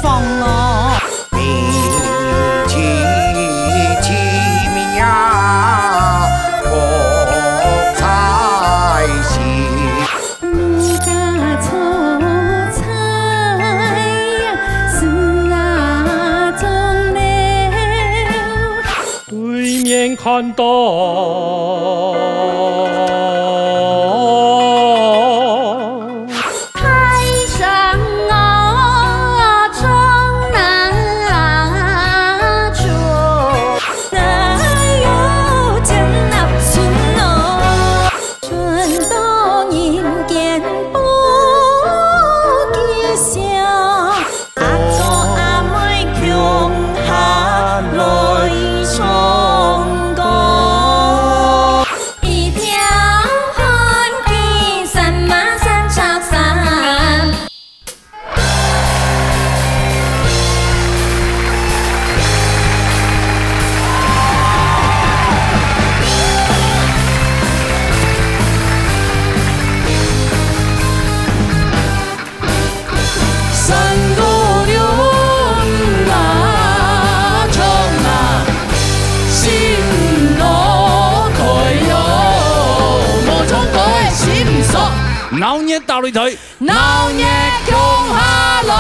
方哦。你起名呀，我才行。你家错菜呀，是啊中了。对面看到。闹熱鬥你腿，鬧熱共下來。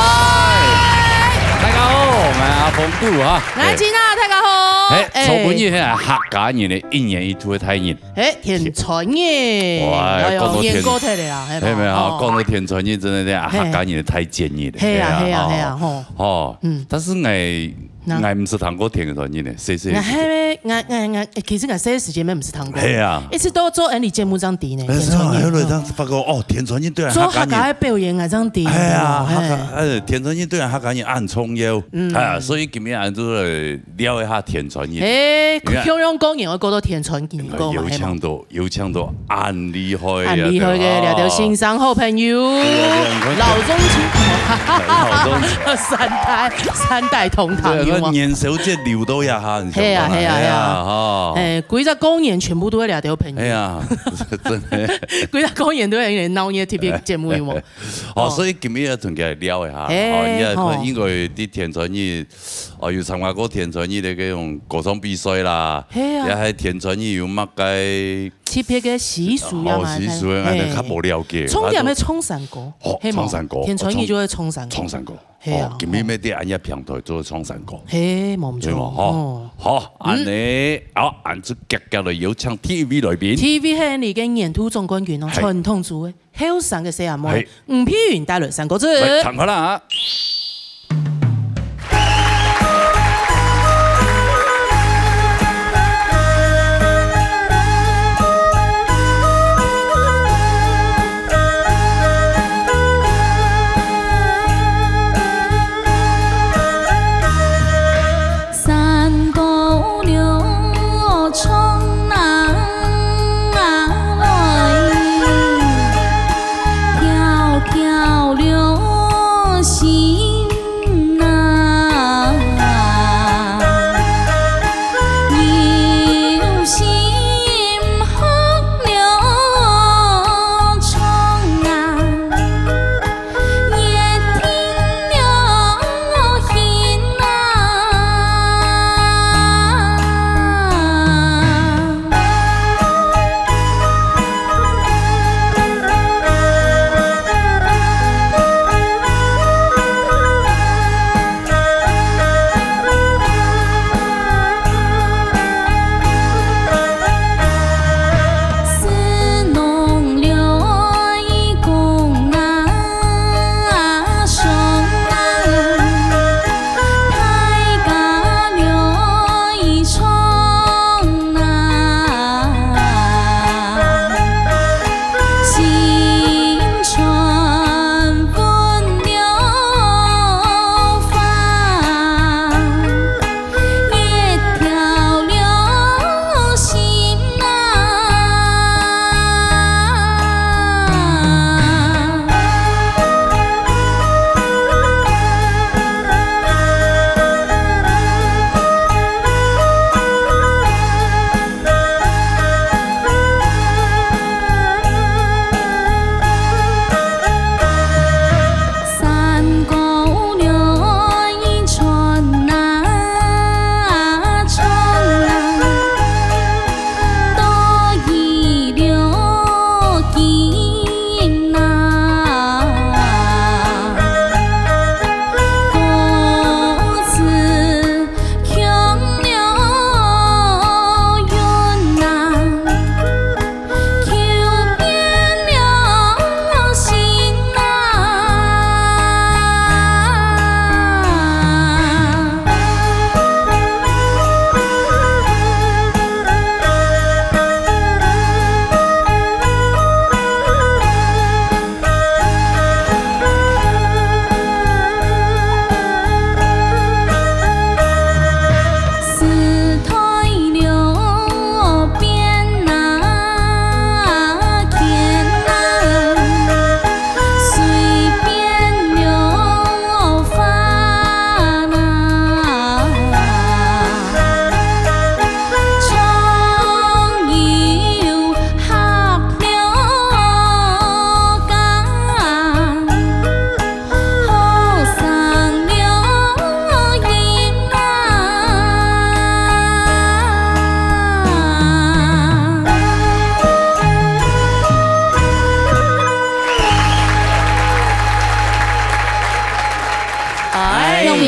大家好，我係阿峰哥嚇。來見啊，大家好。草本嘢係客家人嘅一年一度嘅體驗。田春嘅，哇，講到演歌睇嚟啦，係咪啊？講到田春嘅真係啲客家人太專業啦。係啊係啊係啊，哦，但是我唔是談過田春嘅，謝謝。我其實我這些時間唔是談過。係啊，一直都做安利節目張啲呢。係啊，後來當時發覺哦，田春對人做客家表演啊張啲。係啊，田春對人客家人暗重要，係啊，所以今日俺都來聊一下田春。香港公演我覺得田春見過嘛，有唱到暗厲害，暗厲害嘅聊到欣賞好朋友，老中青，三代同堂。年少即係聊到一下，係啊係啊係啊，幾隻公演全部都係聊到朋友，係啊，真係幾隻公演都係嚟鬧嘢特別節目喎。哦，所以今日同佢聊一下，因為啲田春義，要參加過田春義嘅嗰種歌唱比賽啦，又係田春義有乜嘅特別嘅習俗呀嘛，習俗我哋較無了解。衝點係衝山歌，衝山歌，田春義就係衝山歌，衝山歌。哦，今日咩啲人一平台做創新歌，嘿，冇唔錯，好，安尼，按住格格嚟邀請 TV 來邊 ，TV 係你嘅年度總冠軍咯，傳統組嘅，後生嘅四阿妹，吳碧雲帶來三個字，彈開啦。漂流星。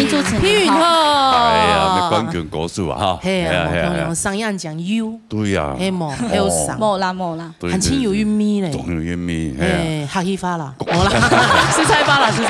位主持人，批云好。哎呀，好，咩冠军歌手啊哈，嘿啊，嘿同样上样讲 U，对呀，嘿么，还有上，冇啦，很清有韵味嘞，总有韵味，哎呀。哎，哈希发啦，我啦，是菜发啦，讲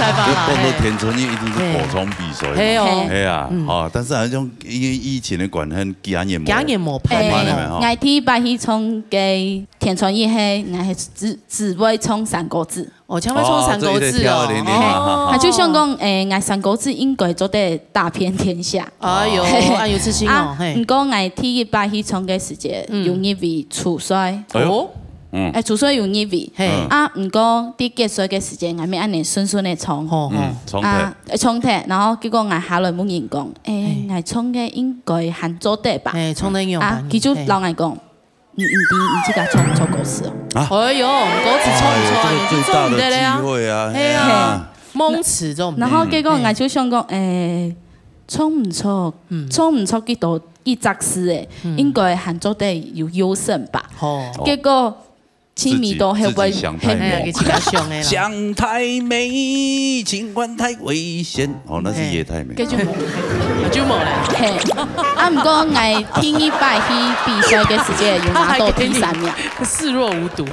到田春义一定是国中比赛，嘿哦，哎呀，哦，但是好像因为疫情的关系，今年今年冇拍我第一摆去冲嘅田春义嘿，我系只会冲三国志。哦，前面冲三国志哦，他就想讲，我三国志应该做得大遍天下。哎呦，哎呦，痴心哦，唔过我第一摆去冲嘅时节，容易为储水。哦，储水容易为，唔过啲结水嘅时间，我咪按年顺顺的冲，冲铁，然后结果我下來冇人講，我冲嘅應該含做得吧？冲得用，佢就老我講。你自己冲错果子哦！哎呦，果子冲唔错啊，你就做唔得了啊！哎呀，蒙池做唔得。然後結果我就想講，冲唔错，冲唔错幾多幾雜事誒，應該含做得有優勝吧？結果青米都後尾想太美，想太美，情關太危險。哦，那是夜太美。就冇咧。嘿，唔過我聽一擺去比賽嘅時間，有拿到第3名，視若無睹。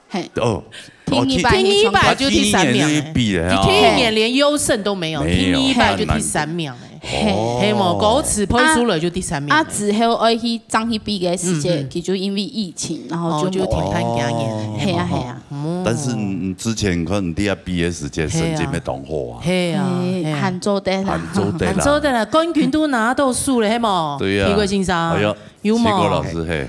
嘿，哦。聽一百就第3名，聽一年連優勝都沒有，聽一百就第3名嘿麼？歌詞配輸了就第3名。之後我去爭去比嘅時間，佢就因為疫情，然後就停太幾年。係啊。但是你之前可能第一比嘅時間成績咪當好啊。係啊，韓州的啦，韓州的啦，冠軍都拿到輸了，係麼？對啊。皮貴先生，有麼？老師係。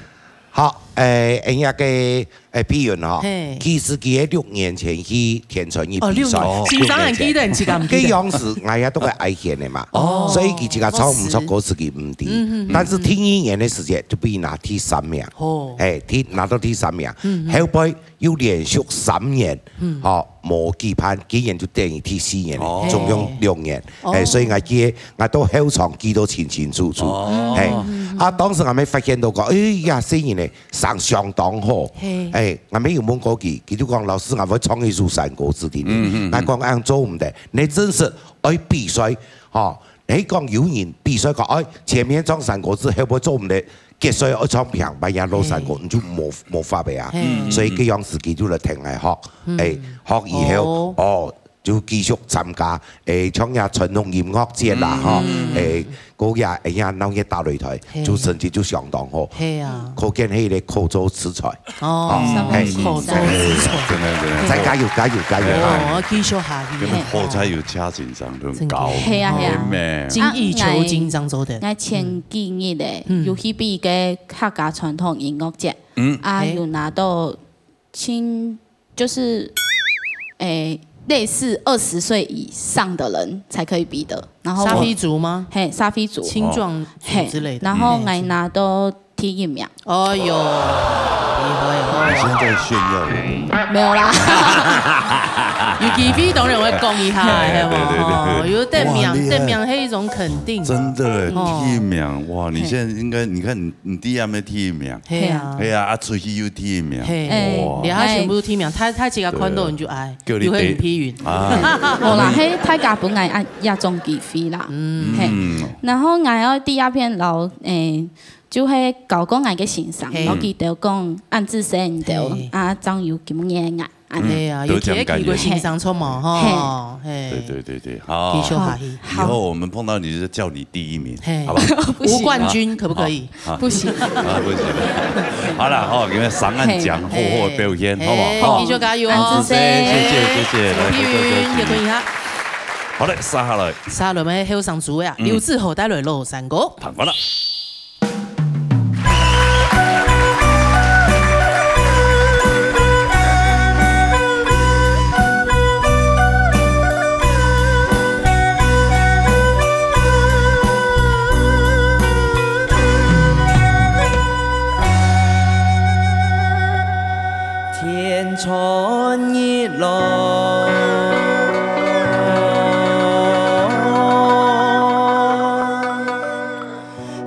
好，人家嘅比如哈，其實佢6年前去田春義比賽，先生人記得，唔記得？嗰樣時我也都係愛見嘅嘛，所以佢自己抽唔出嗰時佢唔低，但是聽1年嘅時間就被拿第3名，拿到第3名，後背要連續3年，冇期盼，竟然就等於第4年，仲用2年，所以我都後場記到清清楚楚，當時我咪發現到講，哎呀，雖然咧上相當好，我咪有問過佢就講老師，我會創一組三國志的，我講咁做唔得，你真是愛比賽，你講有人比賽講，前面創三國志，後尾做唔得，結賽愛創平白日攞三國，你就冇法嘅啊，所以嗰樣時佢就嚟停嚟學，學以後就繼續參加創下傳統音樂節啦，嗰日鬧嘅大擂台，就成績就相當好，可見係你口做此才，口做此才，再加油加油加油！我繼續下去，好彩有車前上都高，係啊，精益求精，張做得。我前幾日咧，有去比嘅客家傳統音樂節，有拿到就是類似20歲以上的人才可以比的，然後沙飛族嗎？嘿，沙飛族、青壯族之類的。然後我拿到第1名。哎呦，你現在炫耀沒有啦。有機會當然會講一下，係嘛？有得名係一種肯定。真的，第1名，哇！你現在應該，你看你第一名第1名，係啊，出去又第1名，哇！連他全部都第1名，他幾個寬度你就愛，又會唔批雲。冇啦，喺大家本來按亞種機會啦，然後我有第2篇留就係教講我嘅先生，我記得講按自身到張有咁樣啊。係啊，有幾個先生出嘛，哈，對，好，以後我們碰到你就叫你第1名，好吧？吳冠軍可不可以？不行，不行。好啦，好，給你上岸獎，好好的表現，好不好？繼續加油哦！謝謝，批雲也可以哈。好嘞，殺下來，殺落咪後上組呀，劉志豪帶來落3個，彈過啦。春意來，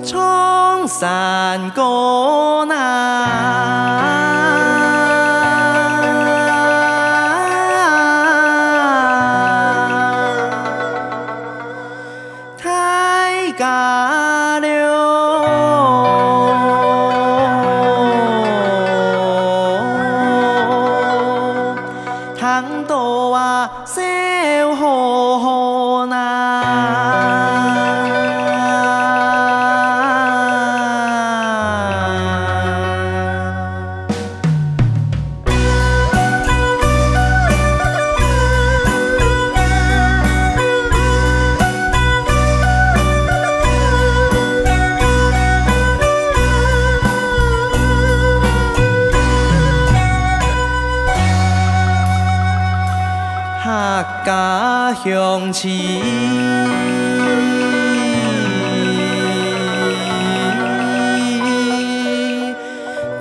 蒼山歌難。香气，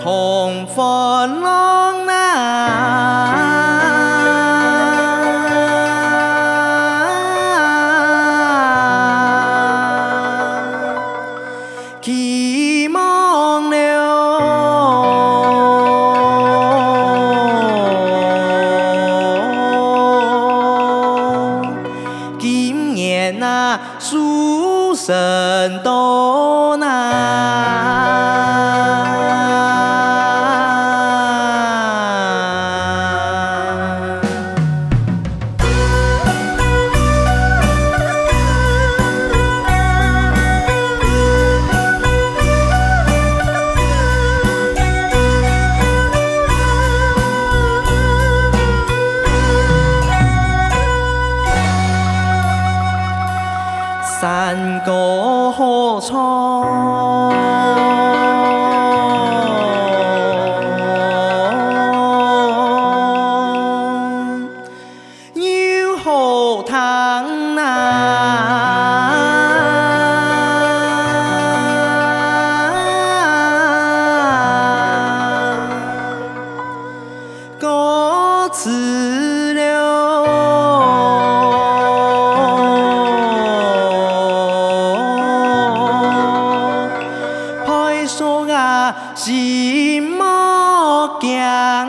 同风浪啊。神多山歌好唱，又好听歌词心莫强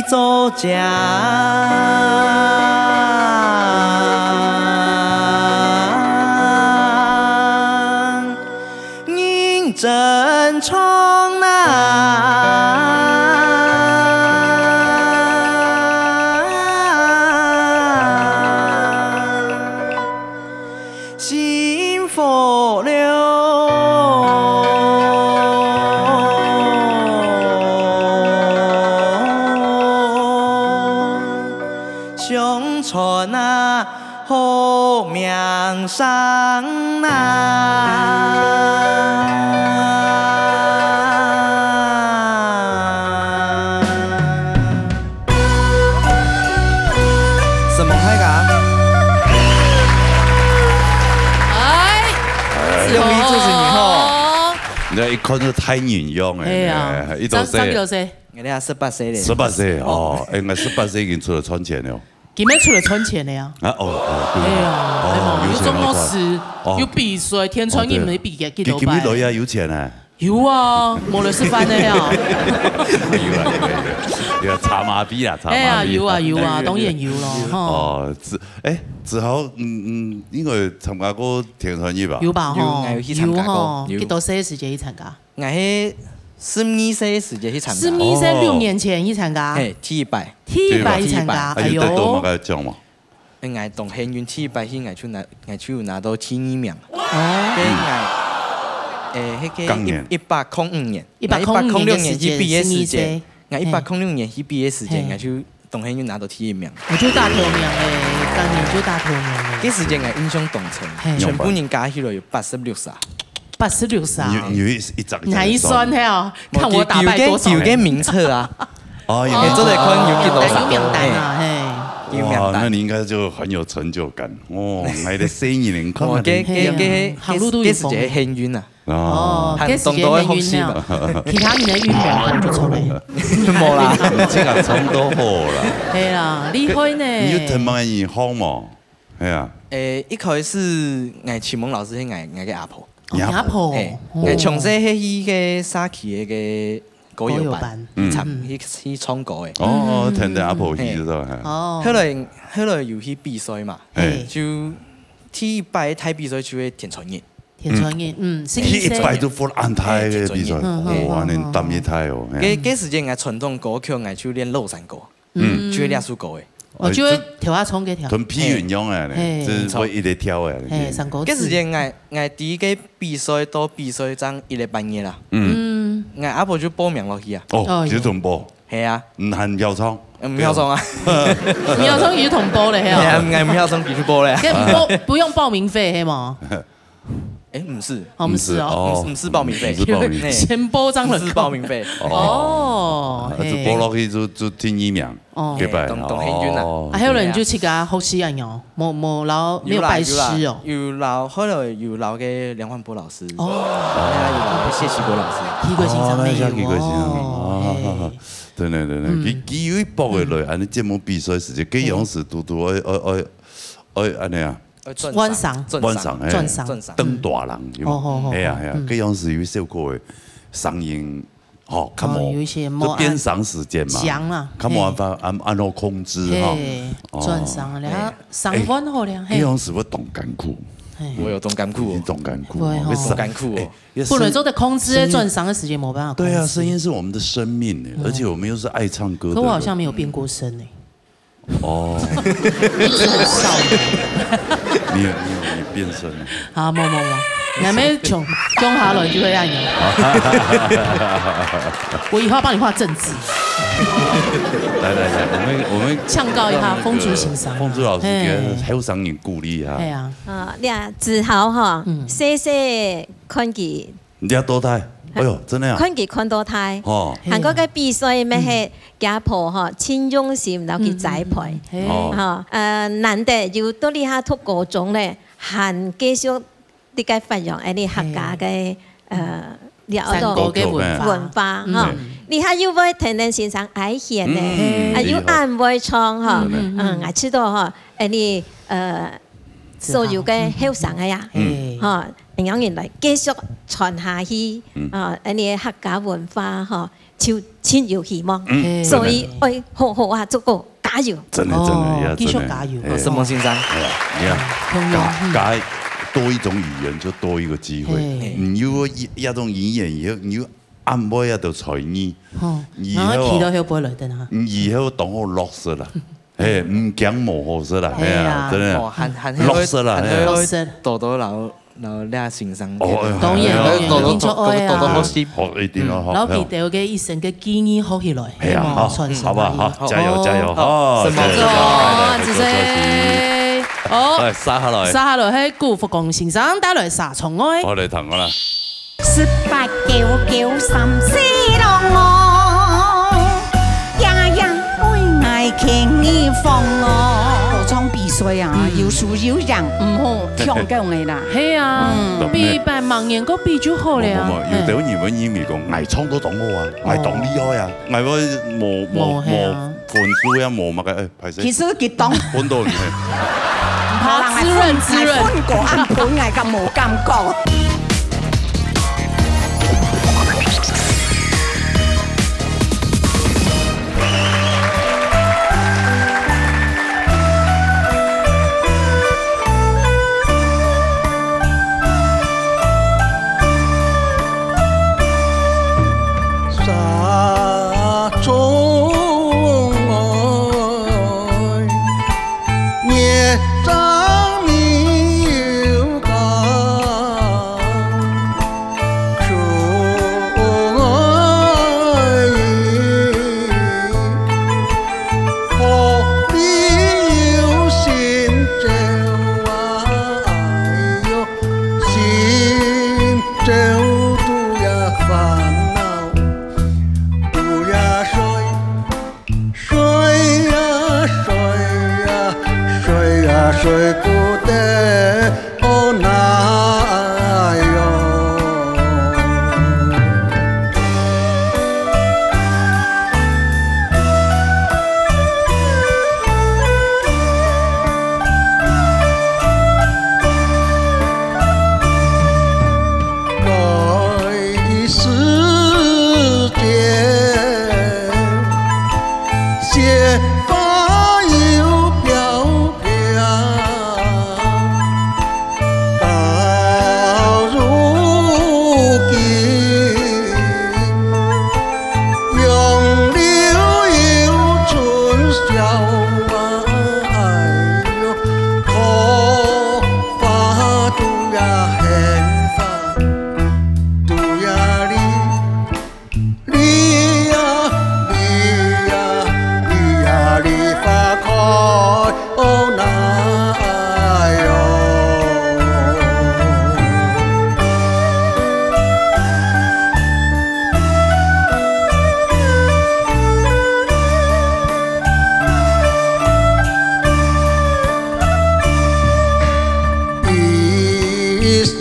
作家，认真唱幸福了。乡村好名声什么开噶？用一支持你吼。你一看就太营养哎呀，一周岁，我哋18歲咧。18歲哦，應該18歲已經出來賺錢了。今日出來存錢了呀！啊哦，哎呀，有中老師，有比賽，天川你們比嘅幾多擺？今日有錢啊！有啊，冇嚟食飯的呀。有啊，查馬幣啊，查馬幣。哎呀，有啊，當然有咯。哦，志豪，應該參加過天川夜吧？有吧？有去參加過。幾多歲時間去參加？我係12歲時間去參加。12歲6年前去參加。係第一擺。第一擺去參加。哎呦，得到乜嘅獎嘛？我同幸運第一擺去，我就拿到第2名。當年105年，106年去畢業時間，我106年去畢業時間，我就同幸運拿到第1名。我就大頭名誒，當年就大頭名誒。嗰時間我印象當前，全部人加起來有86歲。86歲。你還算係看我打敗多少人。有個名冊啊。哦，這裡看有幾多少？有名單啊，嘿。哇，那你應該就很有成就感哦。我哋4年看我行路都有風。嗰時幸運啊。哦，嗰時間幸運啊，其他人嘅運量就錯咧。冇啦，即係差唔多好啦。係啦，厲害呢。你要聽乜嘢好嘛？係啊。一開始我啟蒙老師係我嘅阿婆。阿婆。我從細係依個沙琪嘅歌謠班，去唱歌嘅。哦，聽到阿婆去咗係。哦。後來又去比賽嘛，就第一擺睇比賽就係田川夜。田川夜，第一擺都放安泰嘅比賽，哇！你抌一泰哦。嗰時間我傳統歌曲我就練婁山歌，就係兩首歌嘅。哦，就會調下蔥嘅調。同批運用啊，即係一直挑啊。三個字。嗰時間我第一個比賽到比賽爭1個半月啦。我阿婆就報名落去啊。哦，就同步。係啊。唔係唔曉創。唔曉創啊。唔曉創要同步嚟係啊。係啊，唔曉創必須報咧。不用報名費係嘛？哎，唔是，哦，唔是哦，唔是報名費，先報張人，是報名費。哦，就報落去就聽一秒，幾百。董慶軍啊，還有人就去個學習人哦，冇留沒有拜師哦，有留，後來有留嘅梁煥波老師，有留謝啟國老師，體育欣賞沒有哦，對，佢有一報嘅來，安尼節目比賽時間，幾樣時嘟愛安尼啊。晚上，登大人，係啊，嗰樣時有小個嘅上映，哦，看冇，就變長時間嘛，看冇辦法按照控制哈，轉上了，上班好了，嗰樣時我動感褲，我有動感褲，動感褲，動感褲，不能做的控制轉上的時間冇辦法。對啊，聲音是我們的生命誒，而且我們又是愛唱歌。可我好像沒有變過聲誒。哦，一直很少你變身了。啊，冇，你咪窮下來就會讓你。我以後幫你畫正字。來，我們唱告一下風珠先生。風珠老師給後生人鼓勵下。係啊。你啊，自豪哈，細看佢。你要多睇。哎呦，真係啊！看佢看到睇，韓國嘅比賽咩係家婆嗬，千用心然後佢栽培，難得要到呢下讀高中咧，還繼續啲嘅發揚啲客家嘅呢個文化嗬，你下要會聽聽先生愛顯咧，要按會唱嗬，我知道嗬，啲所有嘅後生嘅呀，嗬。讓人來繼續傳下去，啲客家文化嗬，就千有希望，所以愛好啊，足夠加油！真的，繼續加油！什麼先生？你看，改多一種語言就多一個機會。你如果一種語言以後，你要按摩一道才藝，以後當我落實啦，誒唔講冇好事啦，係啊，真係落實啦，多多老倆先生，當然，演出愛啊，學一點咯，老皮條嘅一生嘅建議學起來，係啊，好吧，好，加油，好，謝謝，好，沙下來，係顧福光先生帶來沙蟲愛，我哋同我啦，1899三四郎我，呀呀愛愛傾你放我。裝比賽啊，有輸有贏，唔好跳咁嘅啦。係啊，比扮盲人個比就好了。有啲日本演員講，藝創都當好啊，藝當厲害啊，藝我冇分數呀，冇乜嘅，排先。其實佢當本到嚟，怕滋潤，分過按本藝咁冇感覺。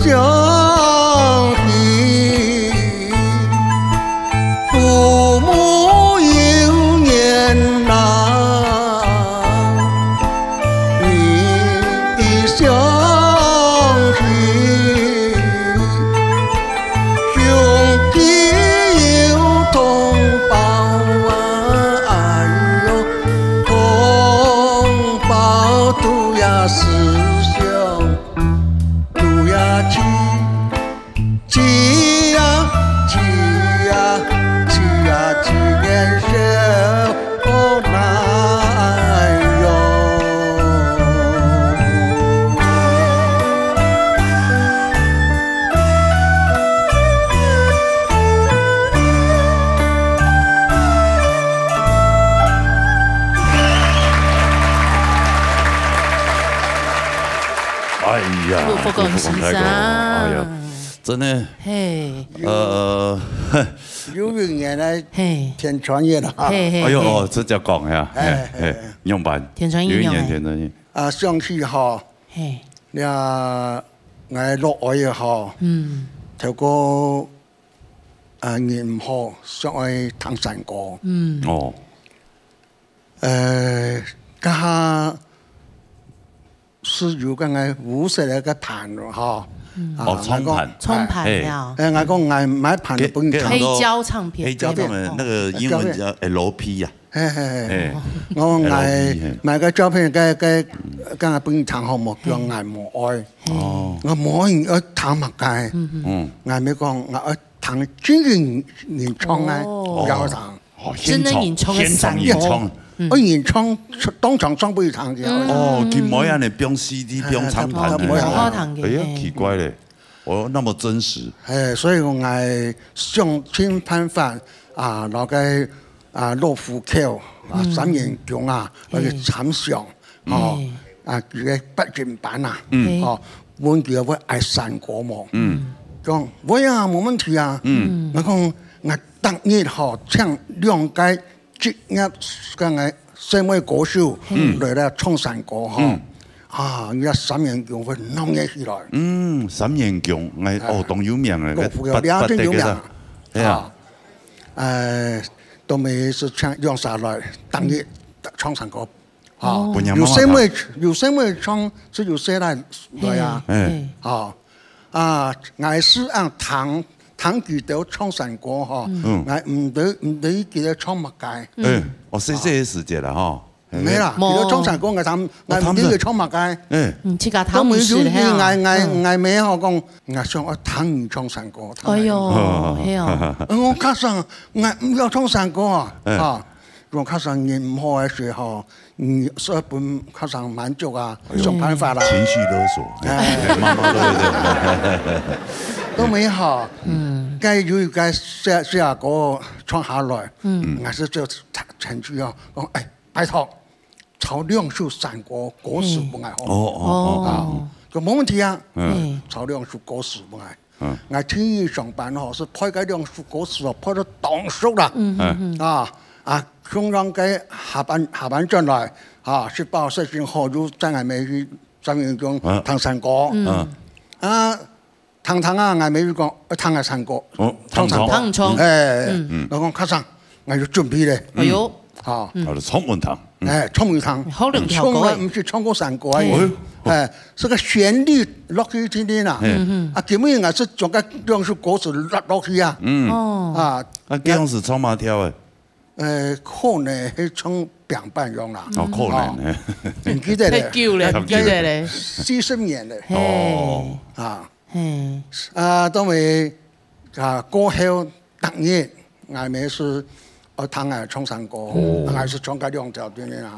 相依，父母有年老，你的相依，兄弟有同胞啊，哎呦，同胞都要思想。起呀起呀起呀起年手难哟。哎呀，不共欣赏，哎呀，真的，嘿，有一年来天传业了哈，嘿哎呦哦，这叫讲呀，用班，天传业，有一年天传业，啊，上去哈，嘿，呀，我落愛也好，透過年號上去唐山歌，哦，家下是有個我五十嚟個盤咯，哈。哦，沖盤呀！我講我買盤都本黑膠唱片，黑膠他們那個英文叫 LP 呀。我買個照片，跟我本唱項目叫愛無愛。我冇愛彈物界，我咪講我愛彈真嘅原創啊，有彈。真的原創嘅散歌。我原創當場唱俾佢彈嘅。哦，佢唔係人哋編 CD 編唱盤嘅。哎呀，奇怪咧，哦，那麼真實。所以我係想盡辦法攞個樂富橋三元獎攞去參賞，佢嘅畢業版換叫我愛山歌嘛。講我呀冇問題啊，我講我當日唱兩屆。職業嘅社會歌手嚟咧唱山歌嗬，而家三元獎會弄嘢起來。三元獎係當有名嘅，兩真有名。都未是唱用晒來當日唱山歌。有社會唱只有寫來啊，我是按唐佢哋唱山歌嗬，我唔對記得唱乜界。我細細嘅時節啦嗬，沒啦，佢哋唱山歌我唔對佢唱乜界。都冇有我咩我講，我想我唐語唱山歌。哎呦，係啊！我卡上我唔要唱山歌啊！我卡上年唔好嘅時候，所以本卡上滿足想辦法啦。情緒勒索，媽媽都沒好，該有該下歌唱下來，我是就程序講拜託，炒兩首山歌歌詞不愛就冇問題啊。炒兩首歌詞不愛，我聽日上班是派嗰兩首歌詞派到當數啦，香港嘅下班進來18世紀後就真係未去三元獎唐山歌唐我未講唐嘅山歌，唐唱，我講卡上，我要準備咧。哎呦，衝門堂，衝門堂，好兩條歌，唔是唱過山歌是個旋律落去聽聽啦。基本上是將個兩首歌詞落去啊。這樣是唱馬跳嘅。可能係唱平板用啦。可能唔記得咧。記得咧。40年咧。都未過後當日，我咪是彈唱山歌，我是唱個兩條段啦。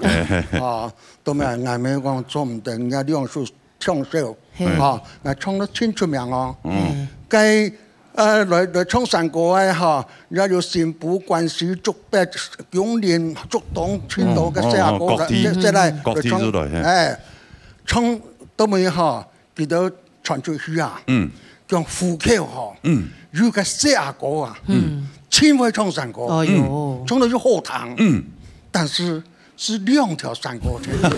都未我咪講做唔定，有兩首唱首，我唱得清楚名哦。該來唱山歌也有新婦關係竹北永年竹東青島嘅寫歌，即係唱都未記得傳出去講副橋有個寫歌千位唱山歌，唱到就好聽，但是是2條山歌出嚟。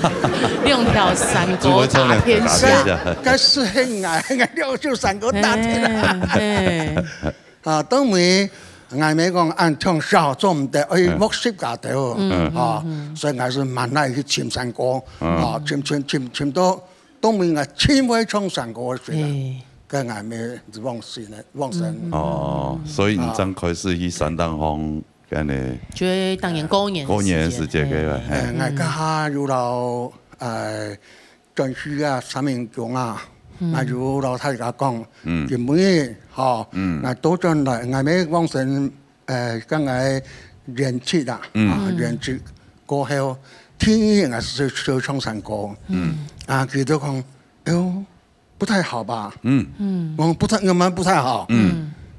2條山歌打天下。該是很愛2條山歌打天下。啊，當尾我咪講按唱少做唔得，木識架頭。所以我是慢慢去潛山歌。潛到當尾我千位唱山歌去。跟我咪忘神。哦，所以你張開始去山東方。就會當然過年時節嘅，我家有老전시啊、三明宮啊，我有老太家講，根本嚇，我多進來，我咪往神跟我練習啦，練習過後，天我是唱山歌，佢都講，喲，不太好吧？我們不太好，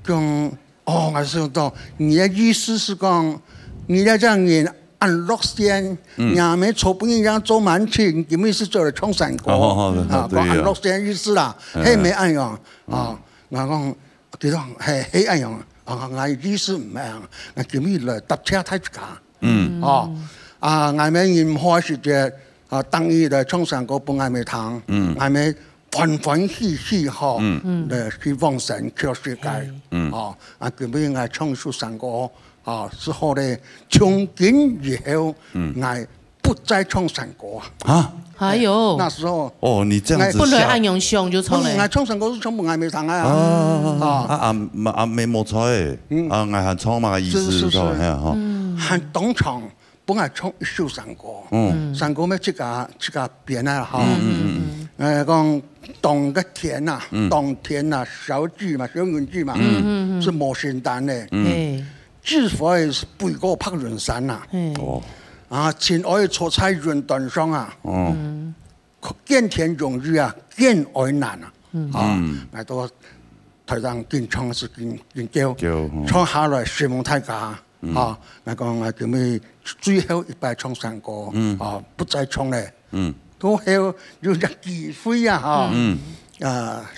講。哦，我想到你的意思是講，你要讓人按6線，也沒錯不一樣做滿清，你們是做了唱山歌，講按6線意思啦，係沒按樣啊，我講佢講係按樣，我意思唔係，我叫咩來搭車睇架，我咪唔開始嘅，當日的唱山歌本我咪彈，我咪。歡喜哈，去往神去世界，根本我唱出山歌，之後呢，從今以後，我不再唱山歌啊。還有那時候，哦，你這樣子，不能按用胸就唱嘞。我唱山歌是唱不愛沒唱啊。沒冇錯誒，我係唱嘛意思係嚇。係當場本來唱一首山歌，山歌咩這個編啊哈。講當個田啊，當田啊，小句嘛，小文句嘛，是冇簡單嘅。知否是背過柏雲山啊？前愛坐在雲端上啊，見天容易啊，見愛難啊。我都台上見唱是見叫，唱下來希望大家我講我叫咩？最後一擺唱山歌，不再唱咧。都還有一機會啊！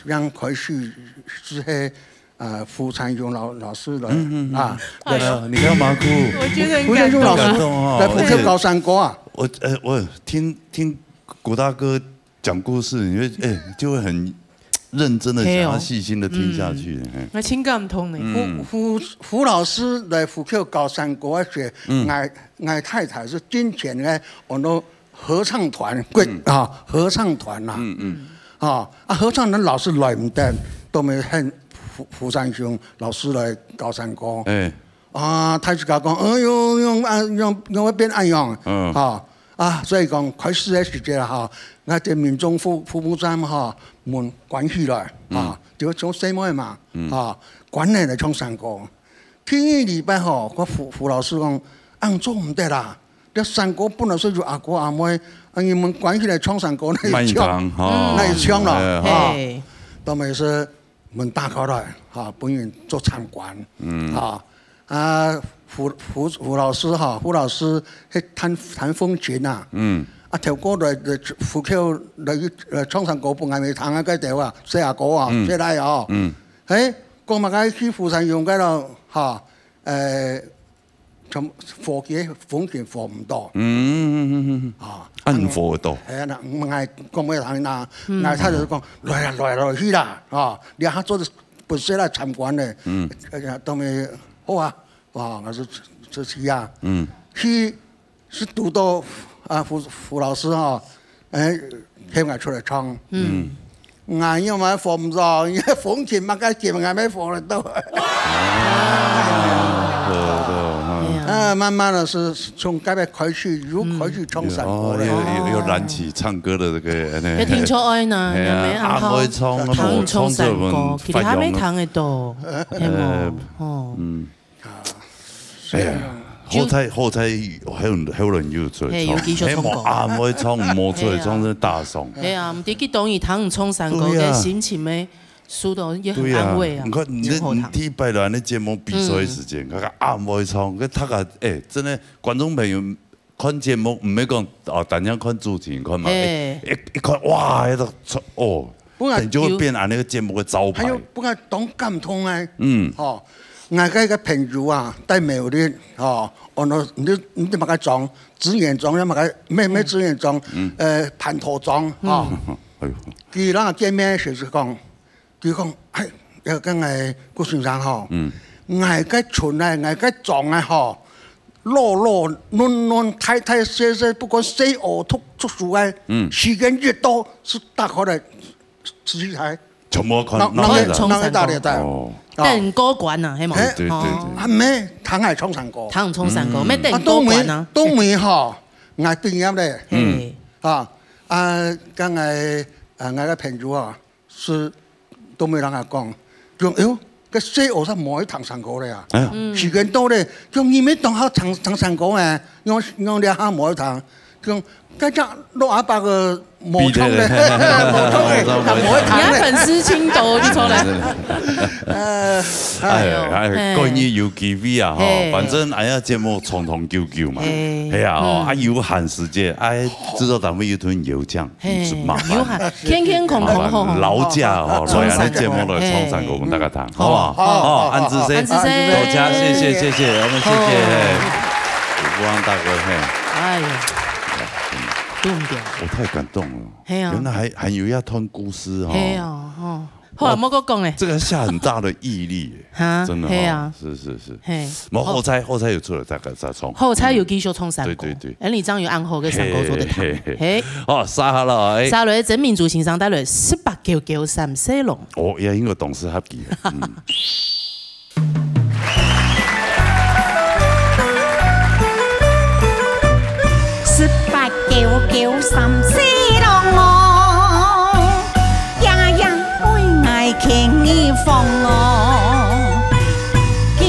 讓開始是傅燦榮老師來你幹嘛哭？我覺得傅燦榮老師來普及高山歌啊！我聽古大哥講故事，你會就會很認真的想要細心的聽下去。我情感通呢。傅老師來普及高山歌時，我太太是金錢嘅，我都。合唱團，合唱團啦，合唱團老師來唔得，都未向傅燦榮老師來高山歌。太子家講，用一邊按樣，所以講開始嘅時節啦，我哋民眾父母站門關起來，就從細妹嘛，關起來唱山歌。第一禮拜個傅老師講，按做唔得啦。這山歌本來是就阿哥阿妹，你們關起來唱山歌那一唱了，都沒是門打開來，本人做參觀，傅老師傅老師去彈風琴啊，條歌來傅口來唱山歌本來沒彈啊，該條啊，寫下歌啊，寫來啊，講嘛該去傅燦榮該度從佛嘅風景佛唔多，按佛多。係啊，我嗌講咩人嗱，嗌他就講來去啦，你下做本身嚟參觀嘅，都未好啊，我是這次啊，去是讀到傅老師請我出來唱，嗌因為佛唔到，因為風景嘛該見嗌咩佛嚟到。慢慢的是從嗰邊開始，如開始唱山歌咧，有燃起唱歌的這個。你聽錯愛呢？有沒按好？彈唱山歌，其實還沒彈得到，係冇。好彩有人有出來唱，唔會唱冇出來唱真大爽。係啊，唔知佢當然彈唔唱山歌嘅心情咩？輸到也很安慰啊！你看你第一擺來那節目比賽時間，佢唔會唱，佢他個真係觀眾朋友看節目唔係講單樣看主持人看嘛，一看哇，喺度就會變成那個節目嘅招牌。還有不過當感通啊，我個朋友啊，帶苗栗哦，你乜個莊？紫園莊，乜個咩紫園莊？盤頭莊哦。佢啷個見面時就講，佢講，要跟我郭先生吼，我個村啊，我個莊啊吼，老嫩嫩，太細，不過細學讀書啊，時間越多是大可的自己睇。全部看，哪大的在？等歌館啊，係嘛？對，係咩？唐海衝山歌，唐衝山歌，咩等歌館啊？東梅吼，我畢業咧，跟我個朋友啊，是都沒人家講，講喲，個細學生冇去唐山歌咧啊，時間多咧，講你沒當好唐山歌誒，用兩下冇去唐，講家家攞阿伯個。冇錯嘅，而家粉絲青島啲錯咧。關於有機會啊，反正哎呀節目長長久久嘛，係啊，有限時間，製作單位有團有獎，是麻煩。天空空，勞駕哦，來安尼節目來創山歌，跟大家談，好唔好？好，安之聲，多謝，謝謝，我們謝謝武安大哥，哎呀。我太感動了，原來還有一段故事哦。後來冇個講咧，這個下很大的毅力，真的是。冇後菜又出了，再衝。後菜又繼續衝山歌，對。而你將有暗號嘅山歌做得睇。哦，沙下來，沙來真民族先生帶來18993龍。哦，也應該董事合記。18993龍哦，夜夜為愛傾一風哦，鏡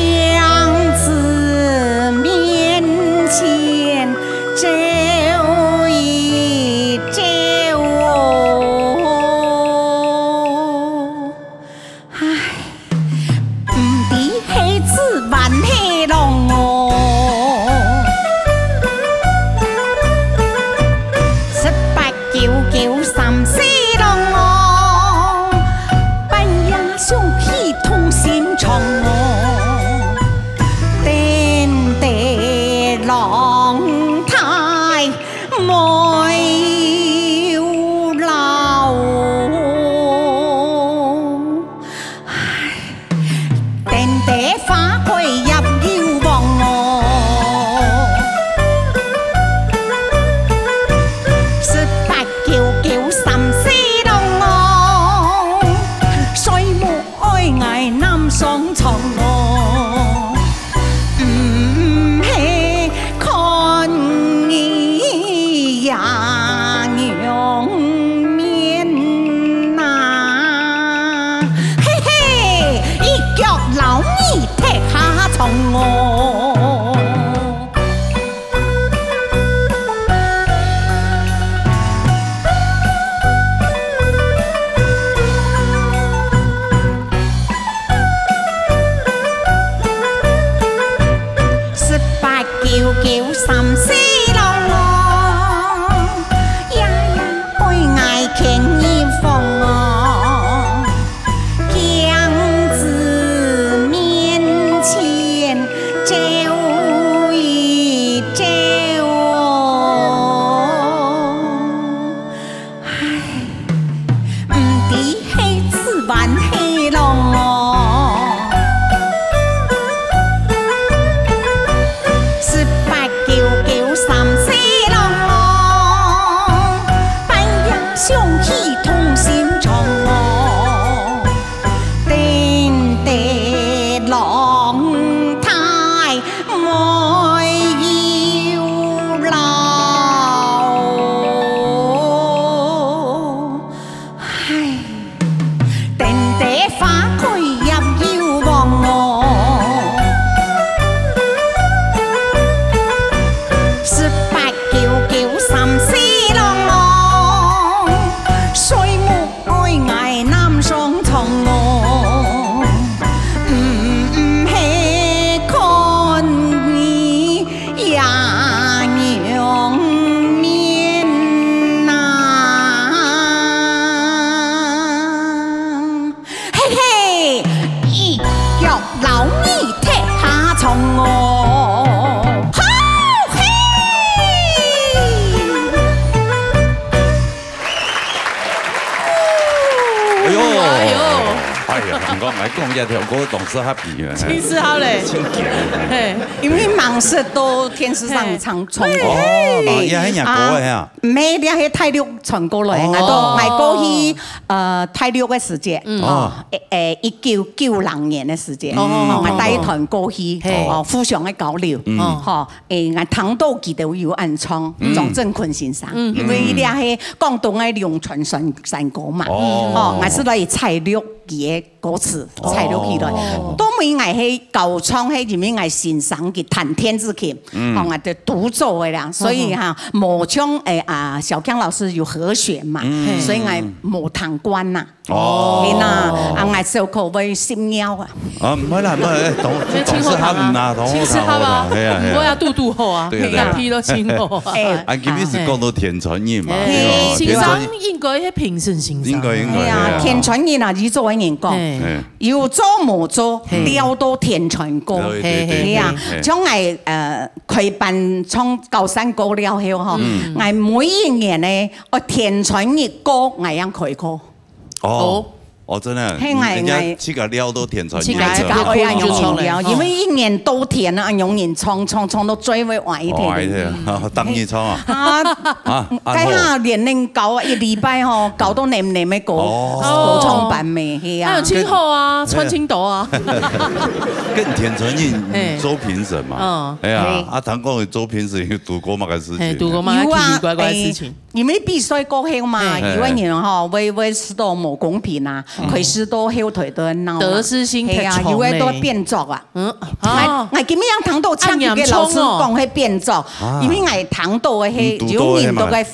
子面前照一照哦，唉，唔知係字還係龍哦。讲，来讲一条歌董事哈皮啊，青丝好嘞，青脚，嘿，因为芒色都天时上常冲过。哦，嘛也很人歌的呀。唔係，你係泰六傳過來，我過去泰六嘅時節，1990年嘅時節，我帶團過去，互相嘅交流，我聽到佢哋有暗唱莊振坤先生，因為你係廣東嘅龍傳山歌嘛，我是來蔡六嘅歌詞，蔡六起來，都每我係舊唱係入面我欣賞嘅彈天之琴，我就獨奏嘅啦，所以哈冇唱小強老師有和弦嘛，所以我冇彈慣呐。哦，嗱，我小可會心鳥啊。啊，唔係啦，唔係，董事哈唔啦，青絲哈吧，我要嘟好啊，一批都青好啊。啊，今日是講到田傳音嘛，欣賞應該係評審欣賞。應該啊，田傳音啊，你作為人講，有做冇做，了到田傳歌，係啊，將我開辦唱高山歌了後，嗬，我每一年呢，我田傳音歌我樣開歌。哦，哦，真的，人家去個料都填出來，因為一年都填啊，用人唱到最尾晚一天。當然唱啊！家下年齡搞一禮拜吼，搞到年嘅歌唱版咩？係啊，還有青後啊，穿青島啊。跟田傳音做評審嘛？哎呀，唐國宇做評審有讀過嘛個事情？讀過嘛？奇奇怪怪嘅事情。因為比賽過後嘛，有個人吼會知道冇公平啊，佢知道後腿都鬧。得失心太重咧。有個都變作啊。我今日樣聽到唱嘅老師講係變作，因為我聽到嘅係有人都係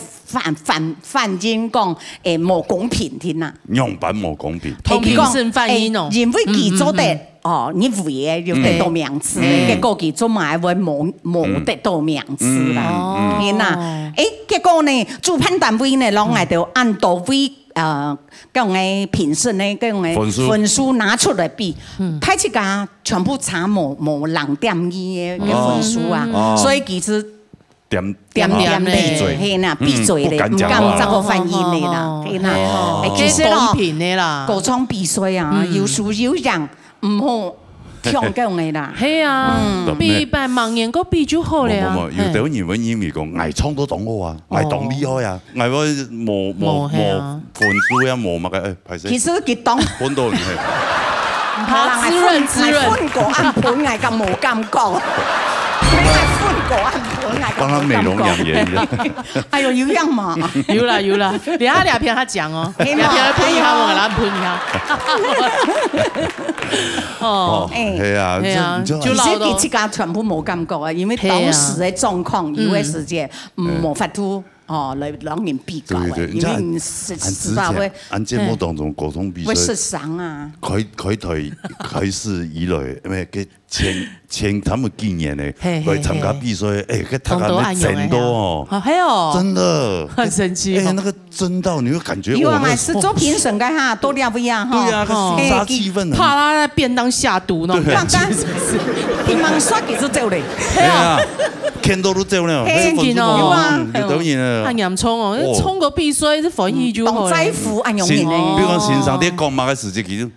反映講冇公平添啊。樣板冇公平。同評審反映哦。因為佢做得。你會要得到名次，結果佢做埋會冇得到名次啦，係呐。結果呢，主辦單位呢，讓我就按到位咁嘅評審呢，咁嘅分數拿出來比，睇起個全部差冇0.2嘅分數啊，所以其實點閉嘴，係呐，閉嘴咧，唔敢執個反應咧啦，係呐。其實咯，歌唱比賽啊，有輸有贏。唔好唱咁嘅啦，係啊，比辦盲人個比就好咧啊。有啲人問因為講藝唱都當好啊，藝當厲害啊，藝我冇分數呀，冇乜嘅，係其實佢當分到唔係，滋潤，分過按盤藝咁冇感覺。幫他美容養顏啫。哎呦，有樣嘛？有啦，你下兩篇他講哦，兩篇噴一下我，來噴一下。哦，係啊，其實佢自家全部冇感覺啊，因為當時嘅狀況，有嘅時間冇法度。來兩年比較嘅，因為唔實在會。按節目當中溝通比賽，會失傷啊！佢台開始以來，咩嘅前他們幾年咧，來參加比賽，佢睇下你真多哦，係哦，真的，很神奇。那個真到你會感覺，有啊，是做評審嘅哈，都了不一樣哈。對啊，個殺氣氛，怕他便當下毒呢。剛剛乒乓刷幾隻走嚟，係啊，見到都走了，見到有啊，當然啊。按嚴衝哦，衝個比賽，啲反應就好。當在乎按容易咧。比如講線上啲講馬嘅時節，其實，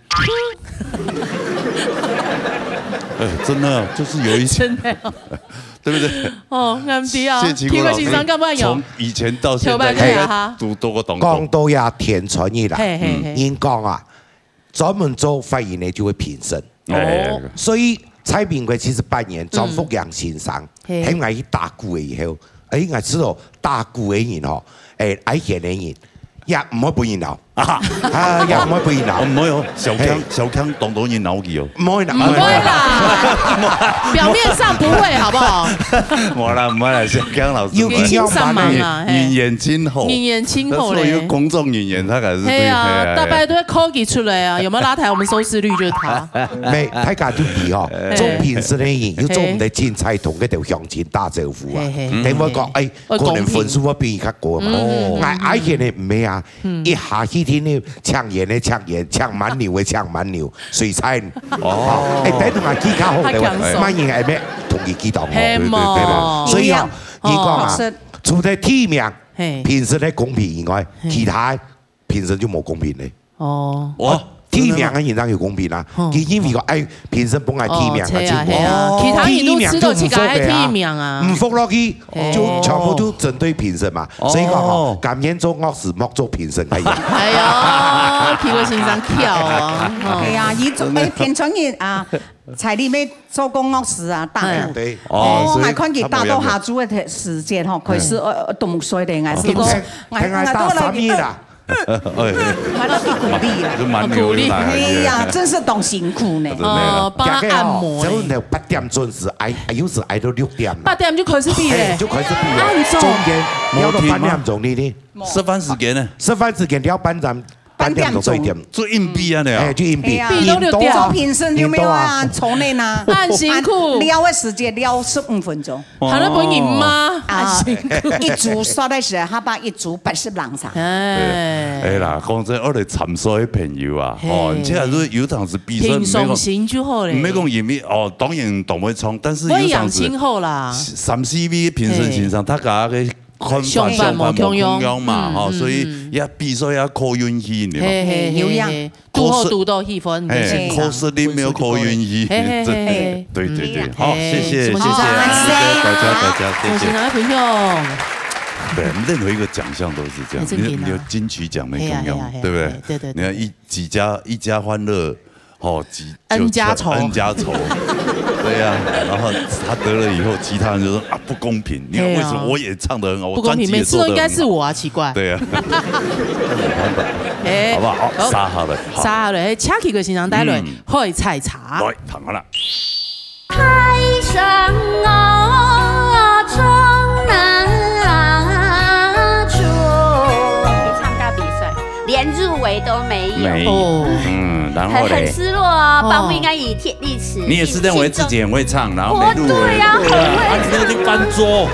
真的就是有一些，對不對？哦，啱啲啊，聽個線上咁樣有。從以前到現在，讀多個動作。講到呀田傳音啦，應講啊，專門做發言嘅就會評審。哦，所以蔡明貴其實扮演莊福陽先生，喺我去打鼓嘅以後。我知道打鼓嘅人嗬，愛現嘅人也唔可以俾人鬧，也唔可以俾人鬧，唔可以哦。小強當到人鬧佢哦，唔可以鬧，唔會啦，表面上不會，好不好？冇啦，小強老師年輕上忙啊，語言親厚，所以公眾語言他還是對。啊，大概都會 call 佢出來啊，有沒有拉抬我們收視率就是他。未，大家都知嗬，做評審嘅人要做唔得精彩，同佢哋向前打招呼啊。你唔好講，可能分數我比佢高嘛。愛現嘅唔係啊，一下起天呢搶贏嘅搶贏，搶蠻牛嘅搶蠻牛，水彩。哦，等同埋技巧好嘅話，蠻贏係咩？同佢激動，對嘛？所以啊，你講啊，除咗提名評審嘅公平以外，其他評審就冇公平咧。哦，哇！提名嘅現場有公平啦，佢因為個愛評審本來提名嘅結果，其他人都知道自己愛提名啊，唔服落去就全部都針對評審嘛，所以講甘願做樂師，莫做評審嘅人。哎呀，佢個先生巧啊！係啊，伊做咩平常人啊？彩禮咩做工樂師啊，大陸。對。我還看佢大陸下租嘅時間吼，佢是動水的，還是講，還到3月啦。還到鼓勵啊，鼓勵。哎呀，真是懂辛苦呢。幫他按摩。然後呢8點準時，有時挨到6點。8點就開始比咧，就開始比了。中間聊到8點鐘呢啲。吃飯時間呢？吃飯時間聊8點鐘最點。做硬幣啊你啊？就硬幣。幣都6點。做評審有沒有啊？抽呢啊？很辛苦。聊的時間聊15分鐘。他那本贏嗎？一組刷的時候，他把一組80人上。哎啦，講真，我哋尋所嘅朋友啊，哦，即係如果有陣時比賽，輕鬆型就好咧。唔係講贏面，哦，當然懂會衝，但是有陣時3、4位評審先生，他家嘅看法冇共樣嘛，哦，所以一比賽要靠運氣嘅嘛。有樣，賭後賭到氣氛，靠實力沒有靠運氣。對，好，謝謝大家，謝謝朋友。對，任何一個獎項都是這樣，你有金曲獎沒共樣，對不對？對。你看一家歡樂，哦，N 家愁，對呀。然後他得了以後，其他人就說啊不公平，你看為什麼我也唱得很好，我專輯也做得很好，每次都應該是我啊，奇怪。對呀。好不好？沙好了，沙好了，請佢個先生帶來開菜茶。來，躺下啦。台上我從哪處？你參加比賽，連入圍都沒有。然後很失落哦，保姆應該以鐵力持。你也是認為自己很會唱，然後沒入圍。對呀，很會唱。翻桌。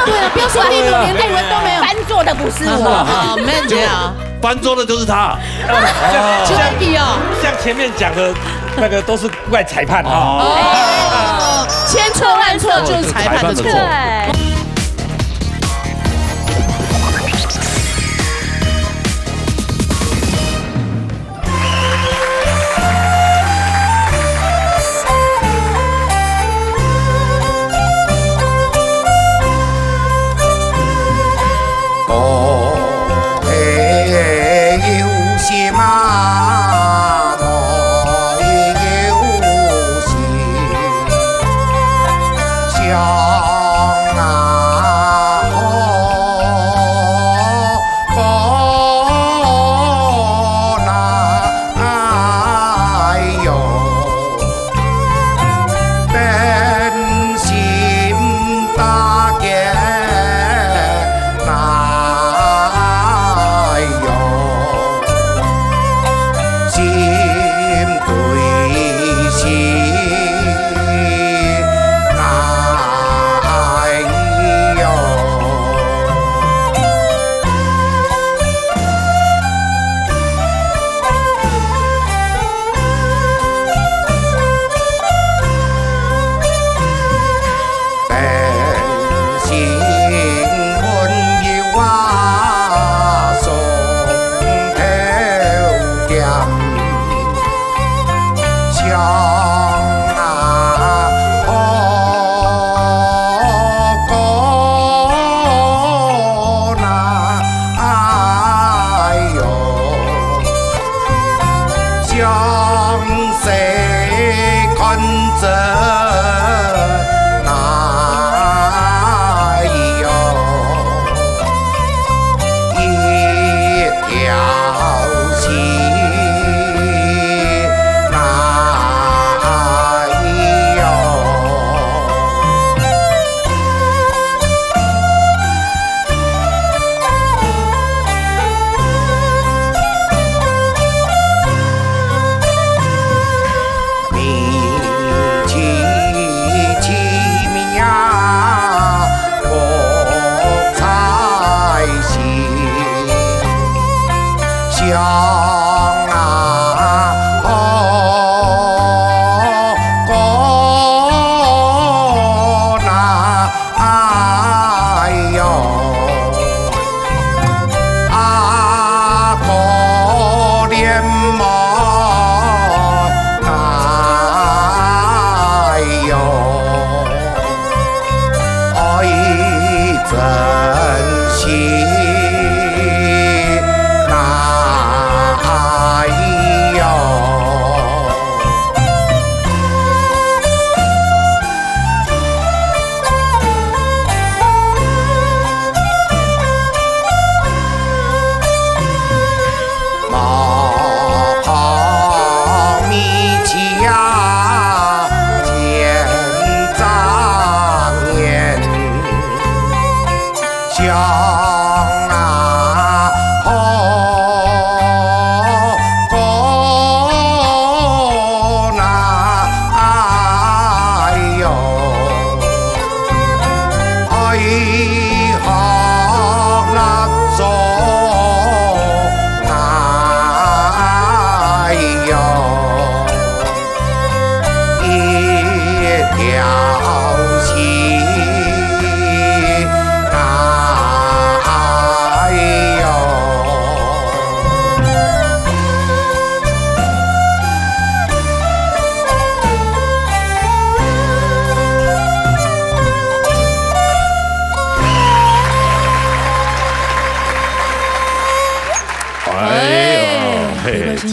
對啊，不要說連入圍都沒有。翻桌的不是我。沒有啊。翻桌的就是他。像前面講的那個都是怪裁判啊。千錯萬錯就是裁判的錯。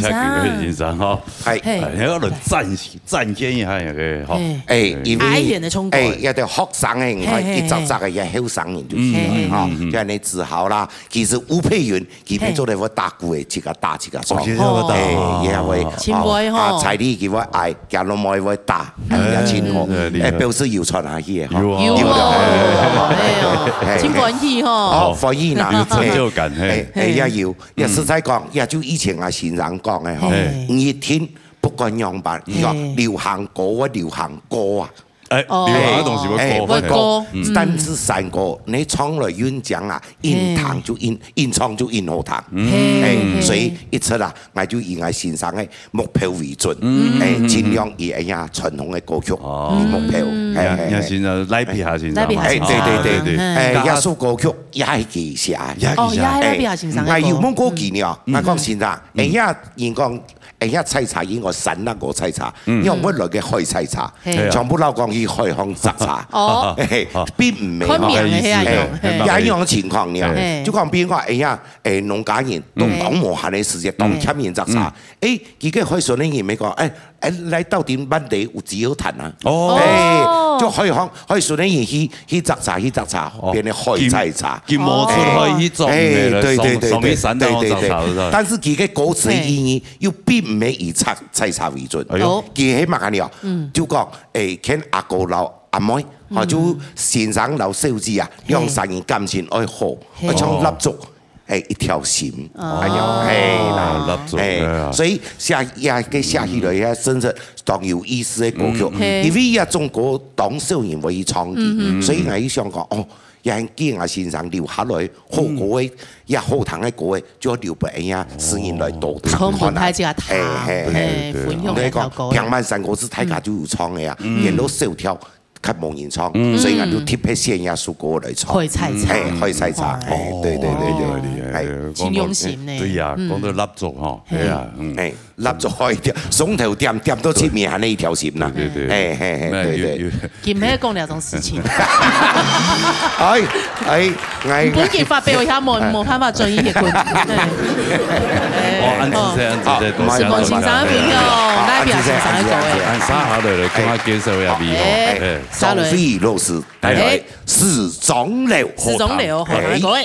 先生吼，係，喺嗰度贊顯一下嘅吼，因為一啲學生嘅，一集集嘅嘢後生人就是嚇，即係你自豪啦。其實吳佩雲基本做嚟會打鼓嘅，自己打自己唱，也會彩禮佢會嗌，假如冇會打，也千好，表示要傳下去嘅，千歡喜嗬，歡喜嗱，有成就感，也要，也實在講，也就以前啊先生講嘅嗬，熱天不管樣板，流行歌啊，流行歌啊。流行嘅東西會歌，但是山歌你唱來韻講啊，韻彈就韻唱就韻好彈，所以一出啦，我就以我先生嘅目標為準，盡量以哎呀傳統嘅歌曲為目標。也先生賴皮下先生，對，一首歌曲也係佢寫，我有冇歌記呢？我講先生，哎呀，人講。哎呀，採茶應該神啦，我採茶，因為我來嘅開採茶，全部老講以開行摘茶，並唔係一樣情況呢。就講邊個哎呀，農家人都當無限嘅時間，當欠人摘茶，佢嘅開順嘅人咪講，嚟到點本地有只有彈啊，就開行開順嘅人去摘茶，變成開採茶，見冇出去去種嘅，上面山度摘茶，但是佢嘅歌詞嘅意義又並唔係以採茶為準，佢起碼係了，就講見阿哥老阿妹，就先生老小子啊，兩三人感情愛好，一唱蠟燭。一條線，所以寫起來也真係當有意思嘅歌曲，因為也中國當少年為創意，所以我想講哦，也係見我先生留下來好歌嘅，也好聽嘅歌嘅，就留俾人家世人來多聽。充滿大家聽，分享呢條歌。平萬山歌是大家就有唱嘅啊，人都小跳。較冇人唱，所以我就貼起線也首歌來唱。開採茶，對，係真用心呢。對呀，講到蠟燭嗬，係啊，蠟燭開條，松頭點到前面係呢條線啦。對。見咩講兩種事情？本件發表一下冇辦法專業嘅觀點。安志先生嘅朋友，拉比亞先生嘅歌嘅。按沙下嚟講下介紹入邊。張飛老師帶來四種流，好嚟各位。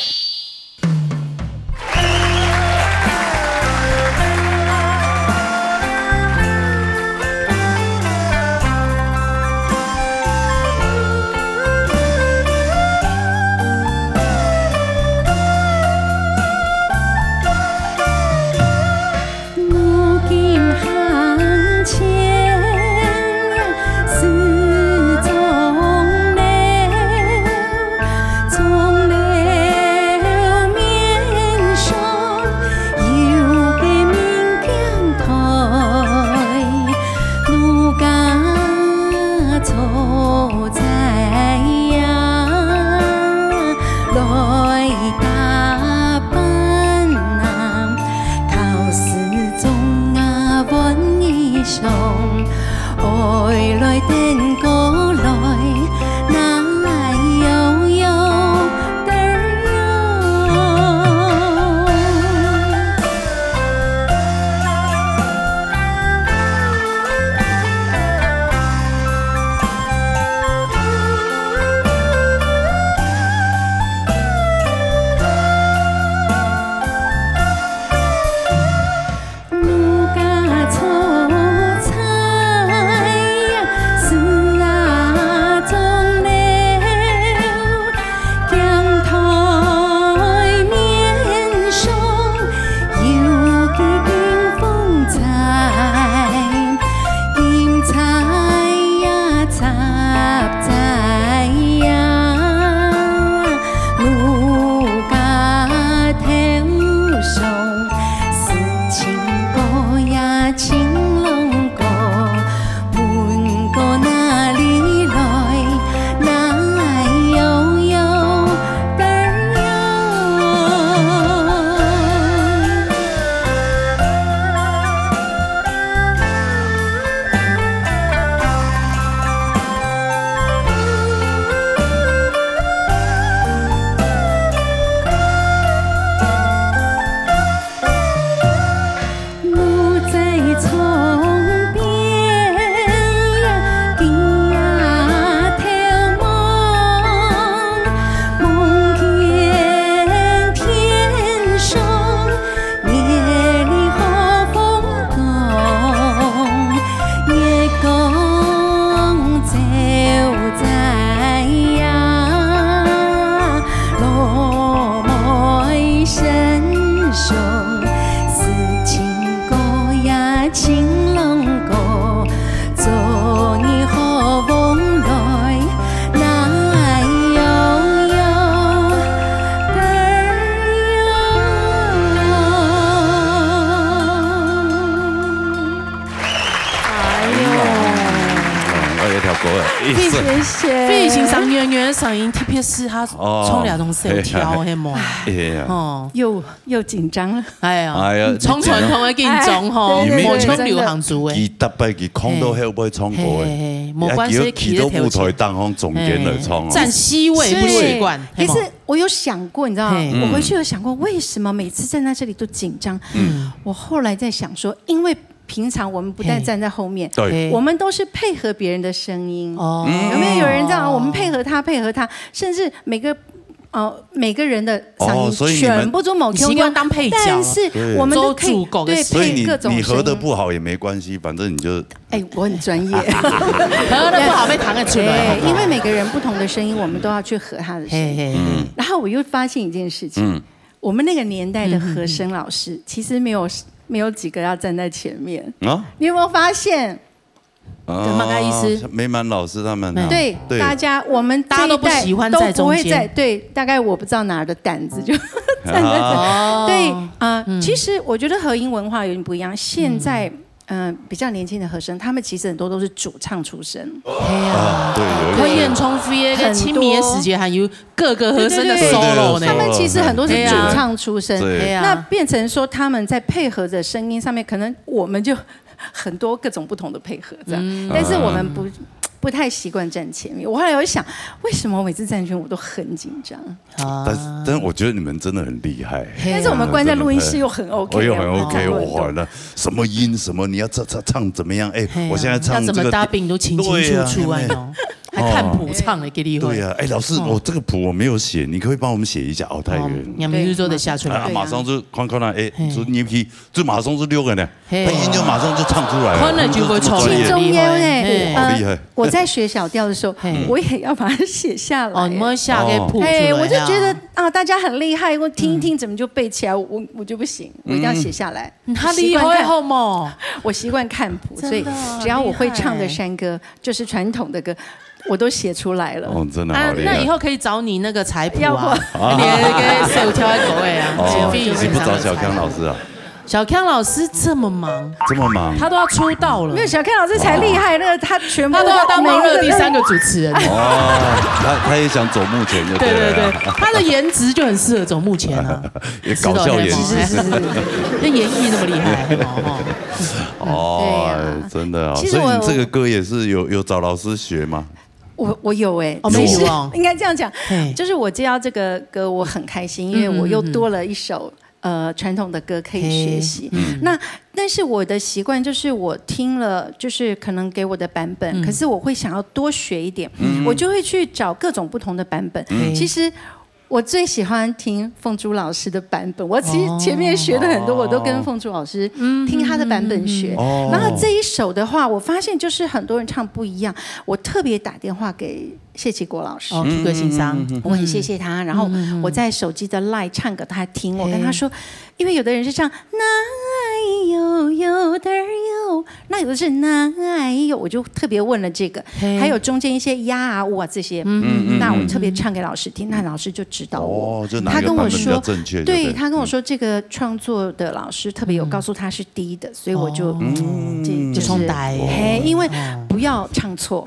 谢谢。费欣赏圆圆的声音，特别是他冲两种手挑，嘿么？哦，又紧张了。哎呀，冲传统的紧张吼，莫冲流行族诶。伊特别伊空都后尾冲过诶，没关系，起到舞台当中总监来冲。站 C 位不习惯。其实我有想过，你知道吗？我回去有想过，为什么每次站在这里都紧张？我后来在想说，因为平常我们不但站在后面，我们都是配合别人的声音。哦，有没有人这样？我们配合他，甚至每个人的嗓音全部都某习惯当配角，但是我们都可以对配各种声音。你合的不好也没关系，反正你就我很专业，合的不好被弹得出来。因为每个人不同的声音，我们都要去合他的声音。然后我又发现一件事情，我们那个年代的和声老师其实没有几个要站在前面。你有没有发现？什么意思？美满老师他们对大家都不喜欢在中间，对，大概我不知道哪儿的胆子就站在这。对其实我觉得和音文化有点不一样。现在比较年轻的和声，他们其实很多都是主唱出身。对，可以演充飞跟亲密的时间，还有各个和声的 solo 呢。他们其实很多是主唱出身，那变成说他们在配合的声音上面，可能我们就很多各种不同的配合这样，但是我们不太习惯站前面。我后来有想，为什么我每次站前面我都很紧张？但我觉得你们真的很厉害。但是我们关在录音室又很 OK， 又很 OK。我了什么音什么，你要唱怎么样？我现在唱要怎么搭并都清清楚楚哦。还看谱唱的给你对呀，老师，我这个谱我没有写，你可不可以帮我们写一下？太原，你们就得下出来，马上就看了，就你批，就马上就6个呢，配音就马上就唱出来了，看了就会唱，其中间好厉害！我在学小调的时候，我也要把它写下来。你们下给谱出来，我就觉得大家很厉害，我听一听怎么就背起来，我就不行，我一定要写下来。他厉害好吗？我习惯看谱，所以只要我会唱的山歌，就是传统的歌。我都写出来了。真的好厉害。那以后可以找你那个彩谱啊，你给手挑在狗尾啊。你不找小康老师啊？小康老师这么忙，他都要出道了。没有小康老师才厉害，那个他全部他都要当梦热第3个主持人。他也想走幕前就对了。对，他的颜值就很适合走幕前啊，搞笑颜值，那演艺那么厉害。真的啊。所以你这个歌也是有找老师学吗？我有没有应该这样讲，就是我接到这个歌我很开心，因为我又多了一首传统的歌可以学习。但是我的习惯就是我听了就是可能给我的版本，可是我会想要多学一点，我就会去找各种不同的版本。其实我最喜欢听凤珠老师的版本，我其实前面学的很多，我都跟凤珠老师听他的版本学。然后这一首的话，我发现就是很多人唱不一样，我特别打电话给谢启国老师，个欣赏，我很谢谢他。然后我在手机的 LINE 唱给他听，我跟他说，因为有的人是唱那有的有，那有的是那有，我就特别问了这个，还有中间一些呀啊呜啊这些，那我特别唱给老师听，那老师就指导我。他跟我说，对他跟我说这个创作的老师特别有告诉他是低的，所以我就冲呆，因为不要唱错。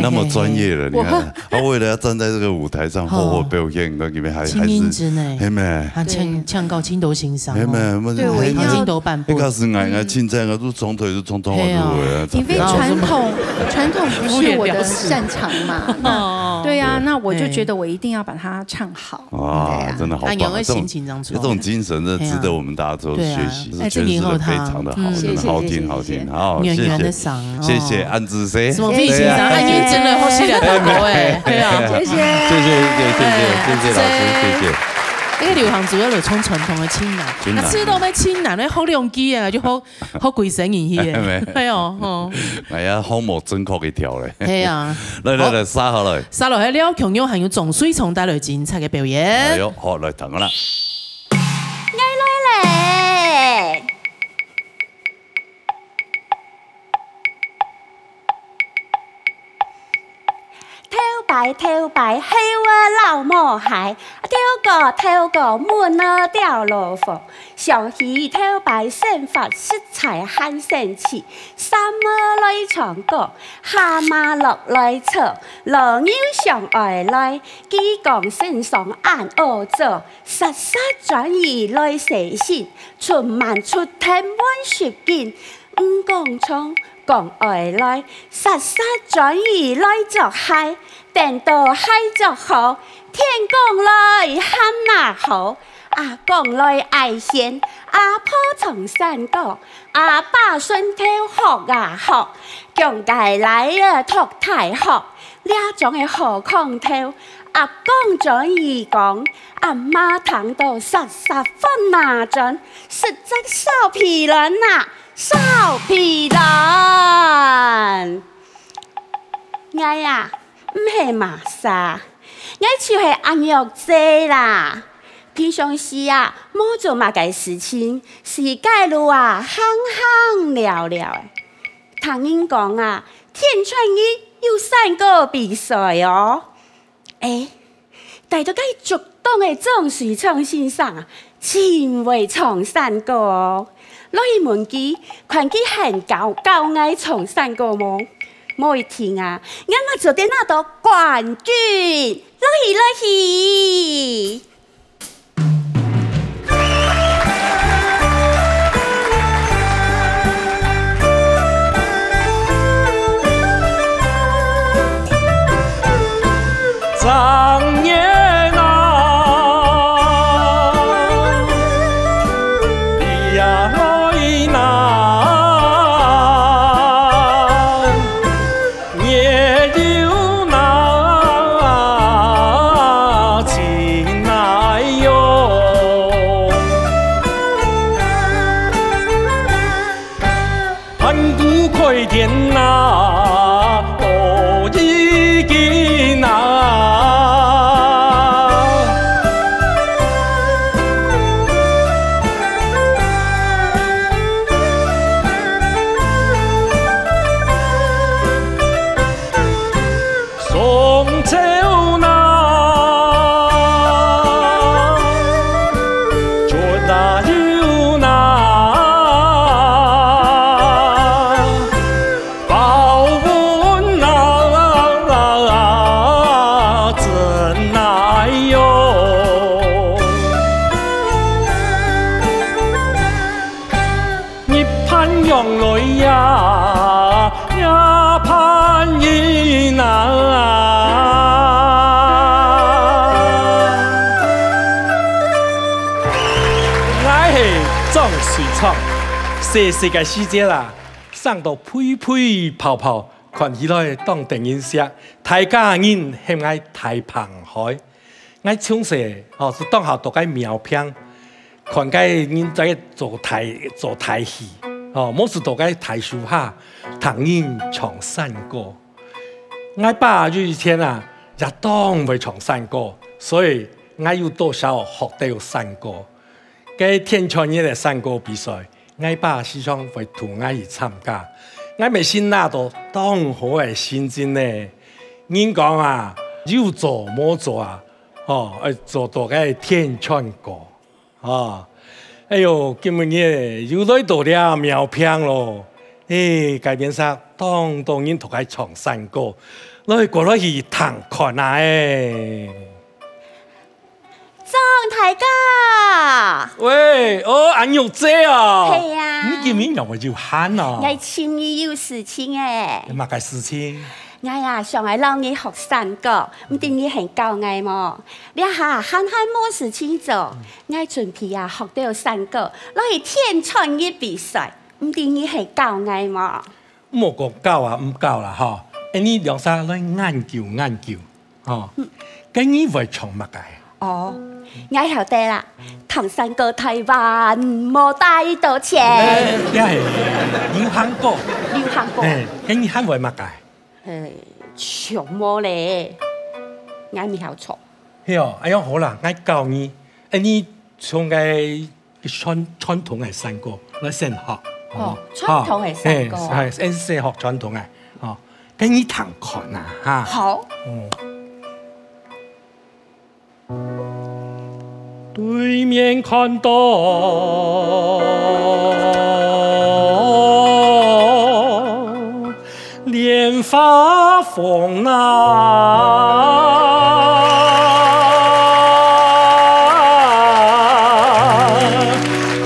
那么专业了，你看，他为了要站在这个舞台上好好表现，那里面还是音质呢，嘿咩，唱高青头欣赏，嘿咩，对，我一定要都半步。一开始亲这个都从腿就从头往入的。因为传统不是我的擅长嘛，对呀，那我就觉得我一定要把它唱好。真的好棒！这种精神，真的值得我们大家都学习。这年后非常的好，真的好听好听。好，谢谢安之 C。什么费欣赏？安音真的好犀利，大哥哎，对啊，谢谢老师，谢谢。那个流行主要就唱传统的青南，那吃到咩青南咧好良机啊，就好鬼神意去嘅，係哦，哎呀，好冇正確嘅條咧，係啊，嚟，沙下來，沙落去了，強勇還有總水松帶來精彩嘅表演，係喲，好嚟等啦，愛來咧，頭白，黑我老母孩，跳个满了掉落风，小鱼跳白生发，色彩很神奇。三儿来唱歌，蛤蟆落来唱，老牛上爱来，鸡讲身上按恶做，实实转移来写信，春晚出天满雪景，五讲唱。讲爱来，实实转移来作嗨，等到嗨作好，天讲来喊那好，阿讲来爱贤，阿婆从山歌，阿爸孙跳学啊学，强介来啊托太学，俩种的好空跳，阿公转移讲，阿妈谈到实实分那阵，实在少皮人呐。少皮人，我呀，唔系麻沙，我就是按药剂啦。平常时啊，冇做嘛嘅事情，世界路啊，行行了了。唐英讲啊，天川一有3個比賽哦。但到介逐檔嘅莊樹昌先生啊，前為長山歌哦。攞去問佢，看佢很高愛長山歌冇？冇一聽啊！我做啲那度冠軍，攞去。长夜啊，你呀来呐，夜有那情来哟，盘古开天呐。世界世界啦，送到呸呸泡泡，看起來當電影攝，大家人嫌愛太澎海，愛唱些是當下讀個苗片，看個人在做台戲，冇是讀個台書下，唐人唱山歌，愛爸以前啊，也當會唱山歌，所以愛有多少學到山歌，個天川嘢嘅山歌比賽。我爸時常會同我去參加，我咪先拿到當好嘅先進咧。人講啊，有做冇做啊？做到個天川歌，哎呦，今日又來到了苗片咯。改變曬當然同佢唱山歌，來過來去彈看啊！張大家，喂，俺有姐啊！係啊，你今年又會要喊啊？我前日有事情誒。乜嘅事情？我呀上嚟讓你學山歌，唔定你很高愛麼？你下喊冇事情做，我準備啊學到山歌，攞去天川嘅比賽，唔定你係高愛麼？冇講高啊，唔高啦嗬。你兩曬來研究，咁你會唱乜嘅？我曉得啦，唐山歌台灣冇帶到錢。你係流行歌。咁你喊會乜嘅？唱冇咧，我唔曉唱。係哦，哎呀好啦，我教你，你唱嘅傳統嘅山歌來先學。傳統嘅山歌。係先學傳統嘅，咁你彈看啊嚇。好。面看到莲花风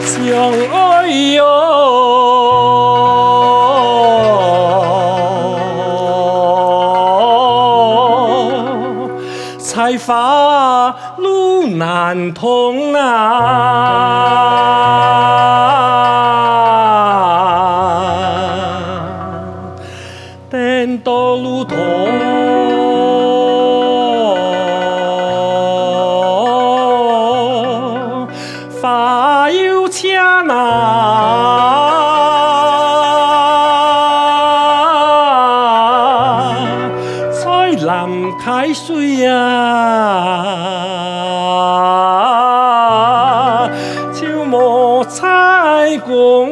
相爱哟，才发路难通等到路通，发有车才淋开水就莫采光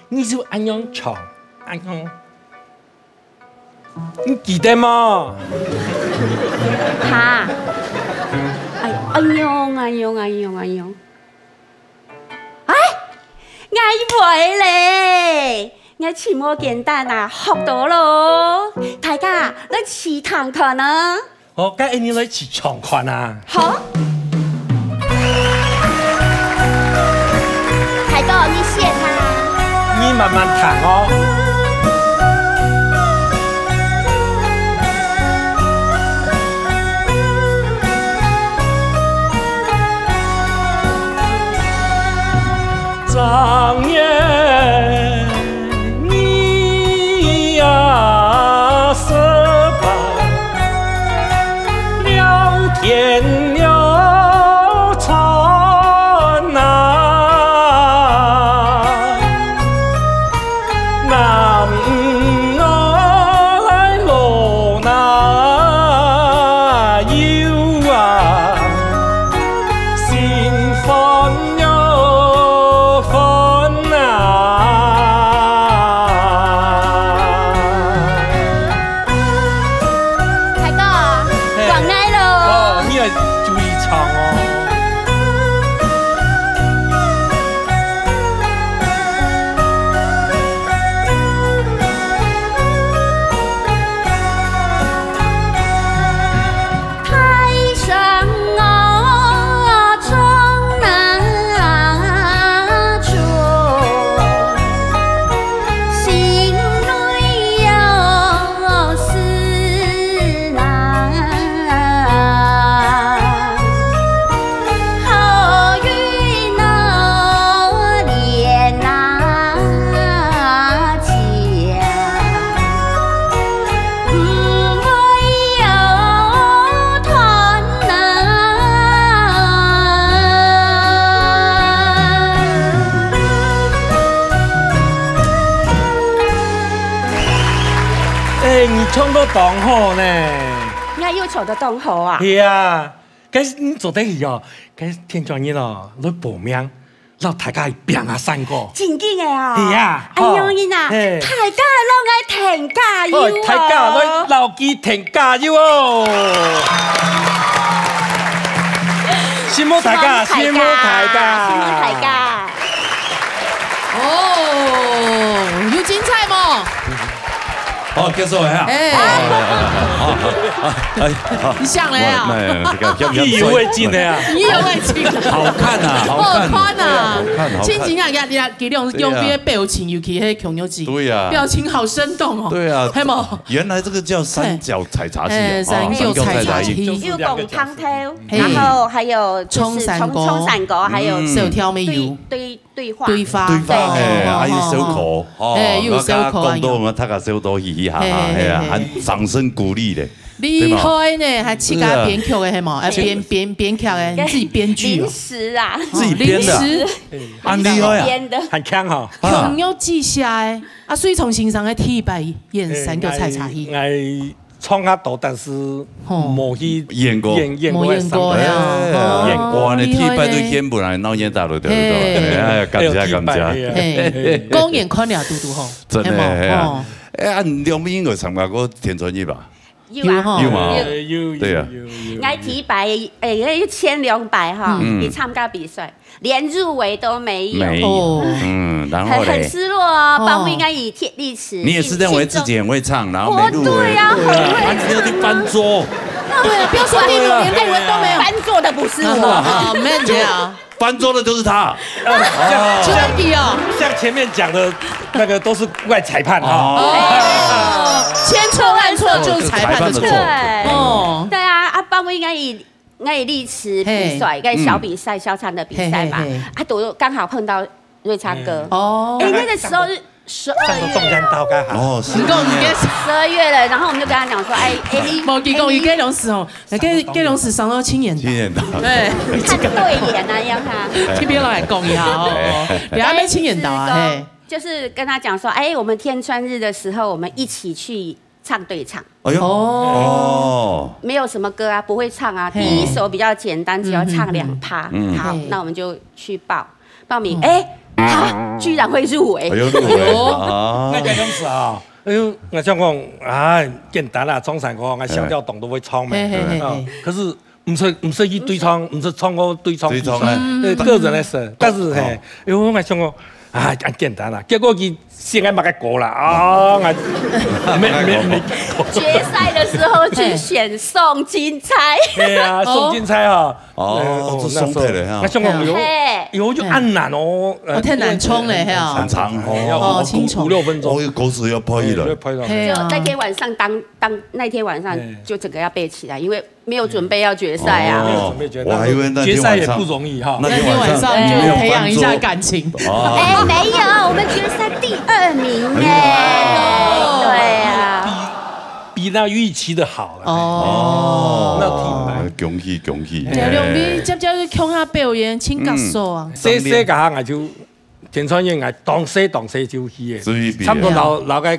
你就安样唱，安样，你记得吗？哈，安样，哎，我会嘞，我全部简单啊，學到咯。大家，你試彈看啊？我跟你來試唱看啊。好。大哥，你先啊。你慢慢彈哦。张眼你呀，十八聊天了船南来路那有心烦你唱得當好呢？我要唱得當好啊！係啊，咁你做得係哦，咁聽咗你咯，你報名，讓大家拼下3個。真嘅啊！係啊，哎呀你啊，大家老愛停加油啊！大家老老記停加油哦！羨慕大家，羨慕大家，羨慕大家。哦，有精彩嗎？好，結束呀！你上來啊！意猶未盡的呀！意猶未盡，好看啊，好看啊！真正啊，佢用啲表情，尤其係瓊瑤姐，對呀，表情好生動哦。對啊，係冇？原來這個叫三角採茶戲，三角採茶戲，有貢湯頭，然後還有蔥山歌，還有手挑美油，對花，還有小可，有小可，講到我睇下小多嘻下，係啊，很掌聲鼓勵的。厲害呢，還自家編曲嘅係冇？編劇嘅，你自己編劇哦。臨時啊，自己編的，很厲害啊，很強哈。瓊瑤記下誒，啊，所以從欣賞嘅第一擺演三角採茶戲。创较大，但是冇去演过呀，演过哇！你踢败对演不来，闹演大了对不对？哎，感谢。公演宽了嘟嘟吼，真的。哎，梁斌有参加过田专业吧？有啊，有，对啊。我提拔1200哈，去参加比赛，连入围都没有。然后很失落哦。帮我应该以铁力持。你也是认为自己很会唱，然后没入围。对呀，很会。你要去翻桌。对，不要说第5连入围都没有。翻桌的不是我，没有。翻桌的就是他，像前面讲的那个都是怪裁判啊，千错万错就是裁判的错。对啊，帮我应该以力持比赛，跟小比赛、小场的比赛嘛，都刚好碰到瑞昌哥。那个时候是12月，动山刀该好。哦，12月了，然后我们就跟他讲说，你冇记讲，伊给龙时哦，给龙时上到青眼岛，对，看对眼啊，让他。去别人来讲一下哦，你还没青眼岛啊？嘿，就是跟他讲说，我们天川日的时候，我们一起去唱对唱。哎呦，没有什么歌啊，不会唱啊。第一首比较简单，只要唱2趴。好，那我们就去报名。他居然会入围！哎呦，入围那个样子啊！哎呦，我想讲简单啦，中山歌，我小调懂都会唱嘛。可是唔使去对唱，唔是唱过对唱比赛，个人的事。但是因为我想讲很简单啦，结果佢先爱马个过啦没。决赛的时候去选宋金钗。对啊，宋金钗哈。这宋太了哈。我想讲有就按难哦。太难冲了哈。很长要5-6分钟。歌词要拍了。就那天晚上那天晚上就整个要背起来，因为没有准备要决赛啊。我还以为决赛也不容易哈。那天晚上就培养一下感情。没有，我们决赛第2名对啊。比那预期的好了。那挺难。恭喜！梁斌接去乡下表演，请教授啊。细个我就田川演当时就去的，差不多老个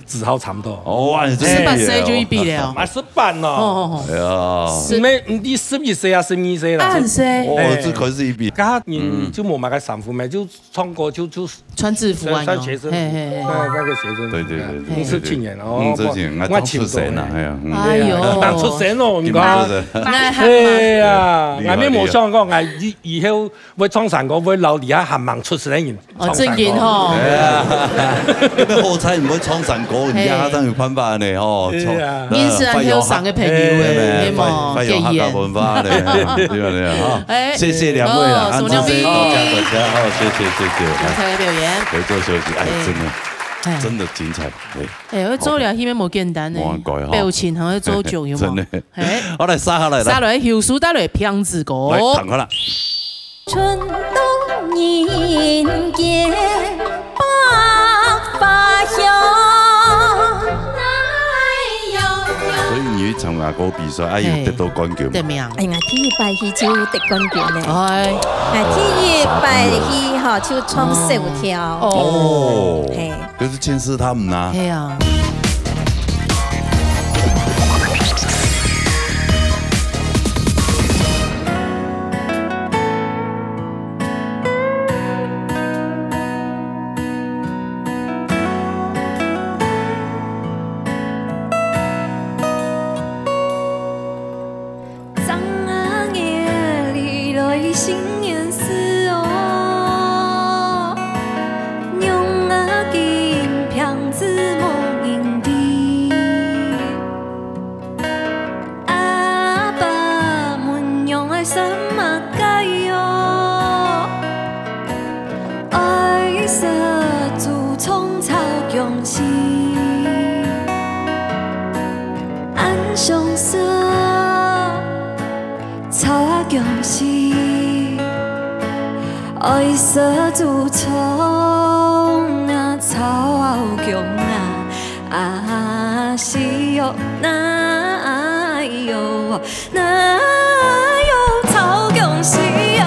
字号差不多。18岁就去比了。18咯。哎呀，你12岁啊，12岁啦。2岁。这可是一比。家人就冇买个衫裤咩，就唱歌就穿制服啊，穿学生，那个学生。对。是青年哦，我出神啦，哎呦，当出神咯，唔讲。对啊，外面冇想讲，以後會唱山歌會留底下行盲出神人。正經吼。係啊，咁樣好彩唔會唱山歌，而家等於翻翻嚟吼。認識人有上嘅朋友嘅，發揚客家文化咧，對啊，謝謝兩位啦，多謝，好，謝謝。精彩表演。回座休息，真的精彩。我做了，迄邊冇簡單誒，表情同佢做久有冇？真的。我嚟沙下嚟。沙來後數得嚟평子歌。來，彈開啦。春冬人間百花香。所以你去參加嗰個比賽，要得到冠軍。得名。第1擺去就得冠軍咧。第1擺去就唱手條。哦。就是牽涉他們啊。係啊。爱色自从草强是哟哪有草强是哟。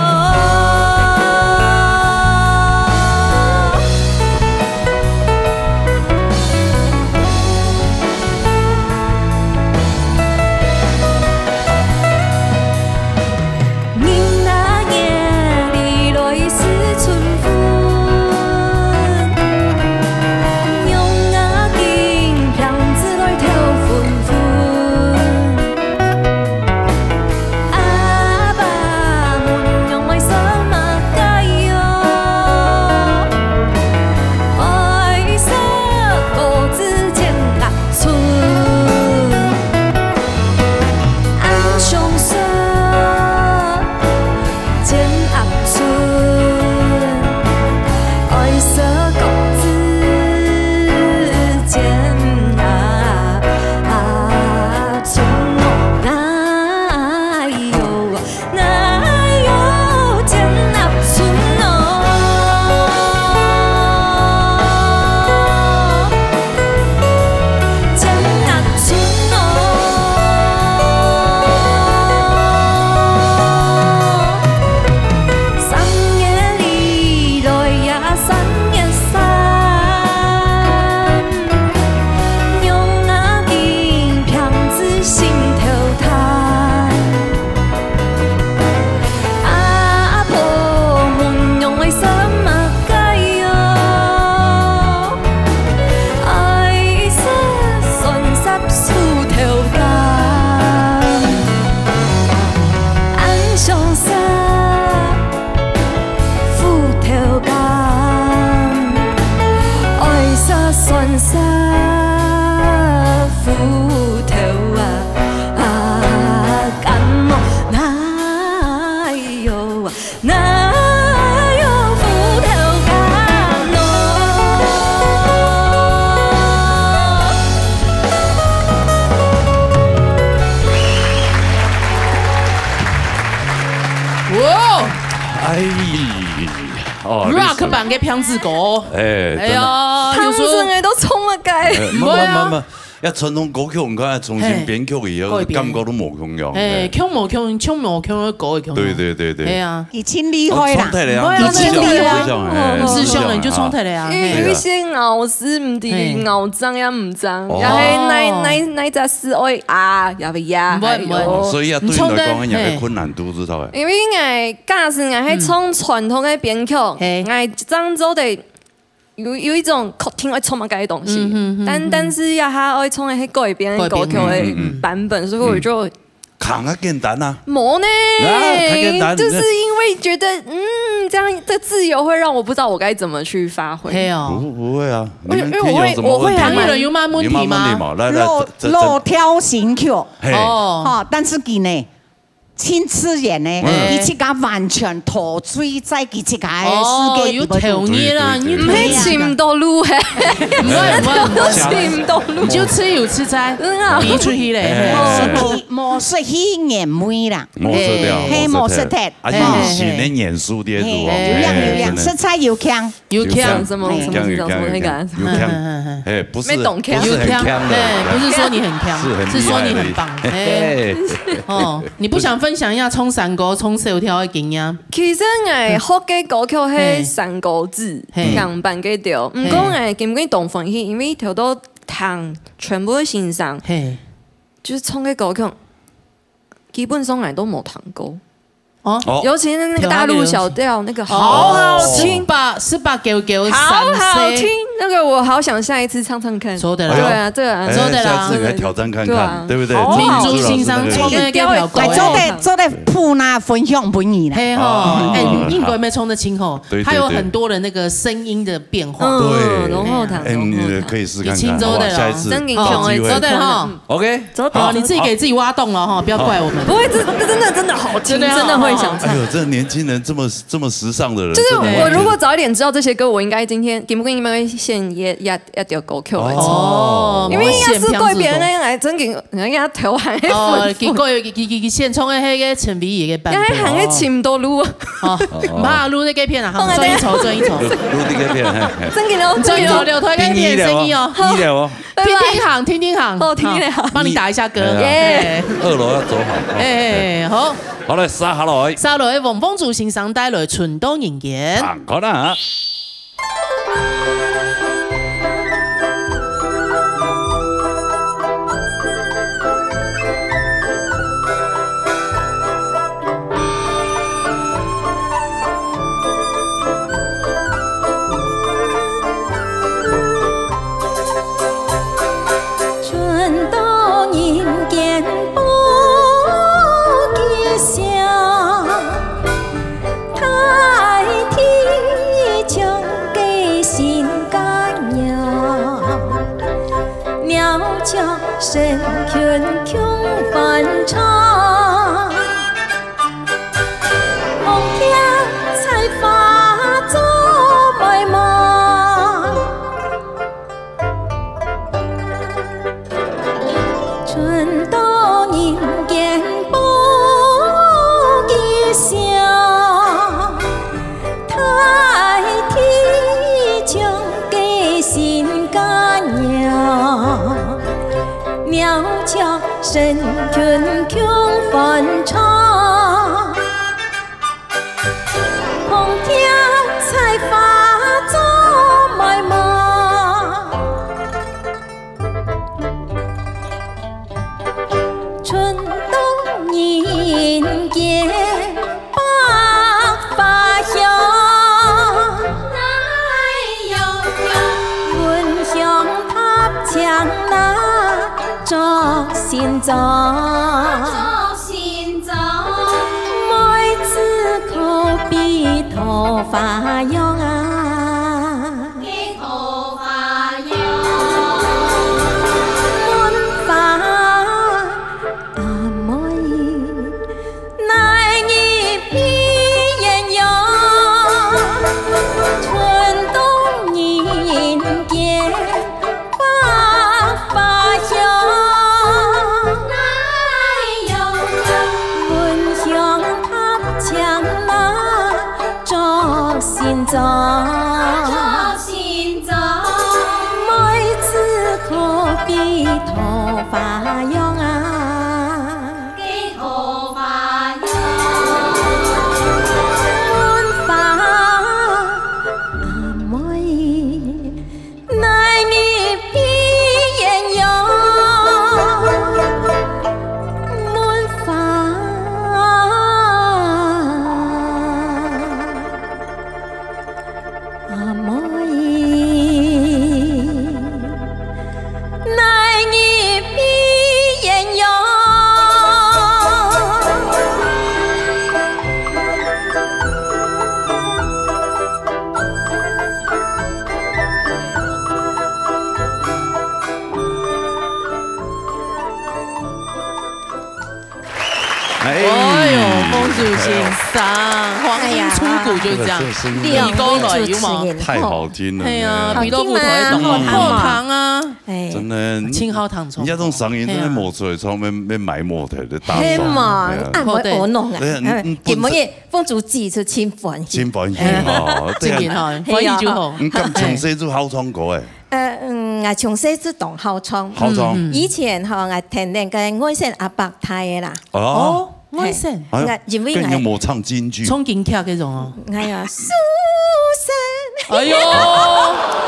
哎，哦 ，rock 版嘅평治歌，哎呀，汤生嘅都冲啊街，唔係。一唱到歌曲，唔該重新編曲以後，感覺都冇同樣。誒，腔冇腔，腔冇腔嘅歌嘅腔。對。係啊，以前厲害啦，以前厲害，師兄你就衝出嚟啊！有些咬絲唔啲，咬髒也唔髒，又係那隻絲愛啊，又係呀。所以啊，對你嚟講，有咩困難度知道嘅？因為我假使我係唱傳統嘅編曲，我漳州的。有一種聽會充滿嘅東西，但是呀，他會從那些改編的歌曲的版本，所以我就扛啊簡單啊，冇呢，就是因為覺得這樣的自由會讓我不知道我該怎麼去發揮。不會啊，因為我會彈一輪有乜問題嗎？落跳新曲，但是佢呢？親自演呢，佢自家完全陶醉在佢自家嘅世界。有投入啦，唔係潛到路嘅，唔係潛到路，就吃有吃齋，逼出去咧。模式去演妹啦，係模式睇，是你演書啲有樣，色彩有強，什麼那個，不是懂強，不是說你很強，是說你很棒。哦，你不想分享一下衝山歌、衝小跳嘅經驗？其實我學嘅歌曲係山歌子強版嘅調，唔過我經過動分析，因為條都彈全部都欣賞，就是衝嘅歌曲基本上我都冇彈過。哦，尤其是那個大陸小調，那個好好聽，18九，好好聽，那個我好想下一次唱唱看。說的啦，對啊，對啊，說的啦，下次可以挑戰看看，對不對？民族欣賞衝嘅調高，做得普那分享不易啦。嘿哈，哎，英國沒衝得清吼，它有很多的那個聲音的變化。對，然後彈，你可以試看看。青州的下一次，走的哈，OK，好，你自己給自己挖洞了哈，不要怪我們。不會，這真的好聽，真的會想唱。哎呦，這年輕人這麼時尚的人，就是我如果早一點知道這些歌，我應該今天點不應該先一條歌曲來唱，因為要是改編呢，來真給人家調行嘅。哦，佢現衝嘅迄個陳美儀嘅版本，行嘅潛到路啊，唔怕錄啲幾片啊，轉一籌，錄啲幾片，真嘅咯，轉一籌留推嘅點聲音哦，聽行，哦，聽行，幫你打一下歌，耶，2樓要走好，哎，好。好嘞，沙下來，黃風柱先生帶來春冬人言。好啦。神拳穷翻唱，红天才发做卖梦，春到人间不吉祥，太天将给心肝娘。鸟叫神拳穷翻唱，红天才发做卖梦，春冬人间百花香，闻香塔墙那。照心中，每次口鼻頭髮癢啊，頭髮癢，滿髮阿妹，乃一片豔陽，春冬人間百花香。心中，每次可比头发用啊，比头发用，mun发阿妹，奈你比眼用mun发阿妹。奈你比眼用。哎呦，风主欣赏，黄莺出谷就这样，米糕来有吗？太好听了。哎呀，米豆腐头会懂后糖啊，真的，青蒿糖葱。人家这种声音真的磨出来，从要埋磨头的大嘿手。嘛，按摩我弄啊，根本嘢风主自出清欢喜。真欢喜哦，真嘅哈，欢喜就好。咁從細做考窗過誒？我從細就當考窗。考窗。以前嗬，我聽那個愛神阿伯睇嘅啦。哦，愛神。因為我有冇唱京劇？唱京劇嗰種哦。哎呀，蘇珊。哎呦，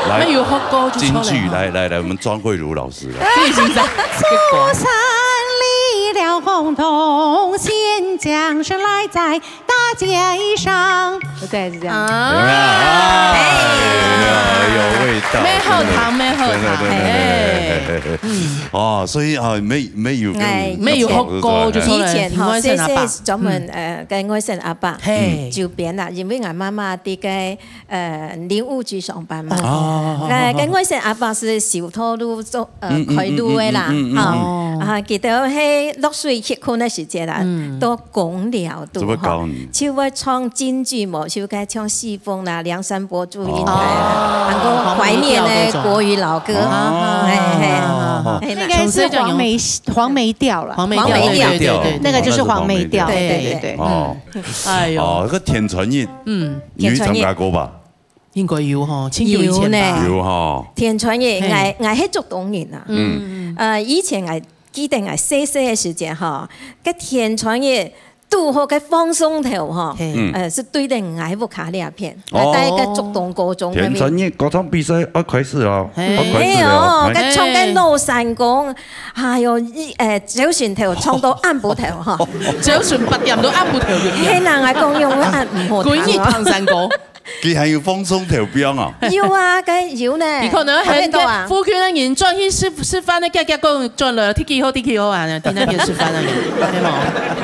那有好歌就京劇，來，我們莊慧茹老師。蘇珊離了洪洞縣，將身來在大街上。對，是這樣。有味道，咩後堂咩後堂，哦，所以啊，沒有好歌就出來。以前嗬，細專門嘅愛神阿伯就變啦，因為我媽媽啲嘅領務局上班嘛，嘅愛神阿伯是小拖路做開路嘅啦，記得喺落水結婚嘅時節啦，都講了都就會唱京劇冇，就該唱西風啦，梁山伯祝英台啦。個懷念的國語老歌，應該是黃梅調了，黃梅調，那個就是黃梅調，對。哦，哎呦，哦，個田傳燕，你參加過吧？應該有哈，千久以前吧。有哈。田傳燕，我係做東人啊。以前我記得我細細嘅時間哈，個田傳燕。拄好嘅放鬆頭嗬，是對定捱不卡呢片，但係個觸動過種。田傳燕嗰場比賽開始啦，哎呦，佢唱緊老山歌，哎呦，小船頭唱到按步頭嗬，小船拔入到按步頭嘅。係啦，我講用按唔好聽。滾熱唐山歌。佢係要放鬆條標啊！要啊，梗要呢。你可能喺嘅夫權嘅人轉去示範咧，夾講轉來天氣好啊，聽那邊示範啊，係冇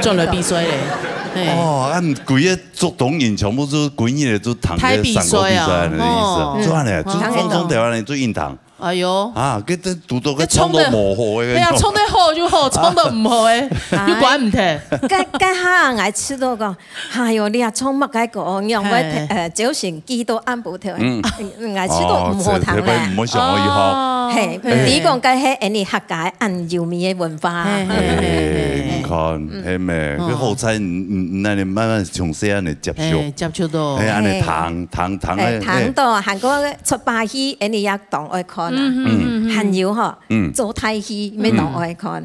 轉來比賽咧。哦，按規個做動員全部都滾熱嚟做堂嘅上個比賽嘅意思，做咩？做放鬆條啊，做硬堂。哎呦！啊，佢都讀到佢唱到模糊嘅。係啊，唱得好就好，唱得唔好誒，要管唔聽。家下我知道講，哎呦，你啊唱乜解講？讓我早前記到按步頭，我知道唔好聽咧。唔好上可以學。係，你講嘅係你客家按搖面嘅文化。你看係咩？佢好彩唔那你慢慢從細安嚟接觸。接觸到。係安尼糖咧。糖到韓國出巴戲，你也當愛看。還有嗬，做太戲咩當愛看，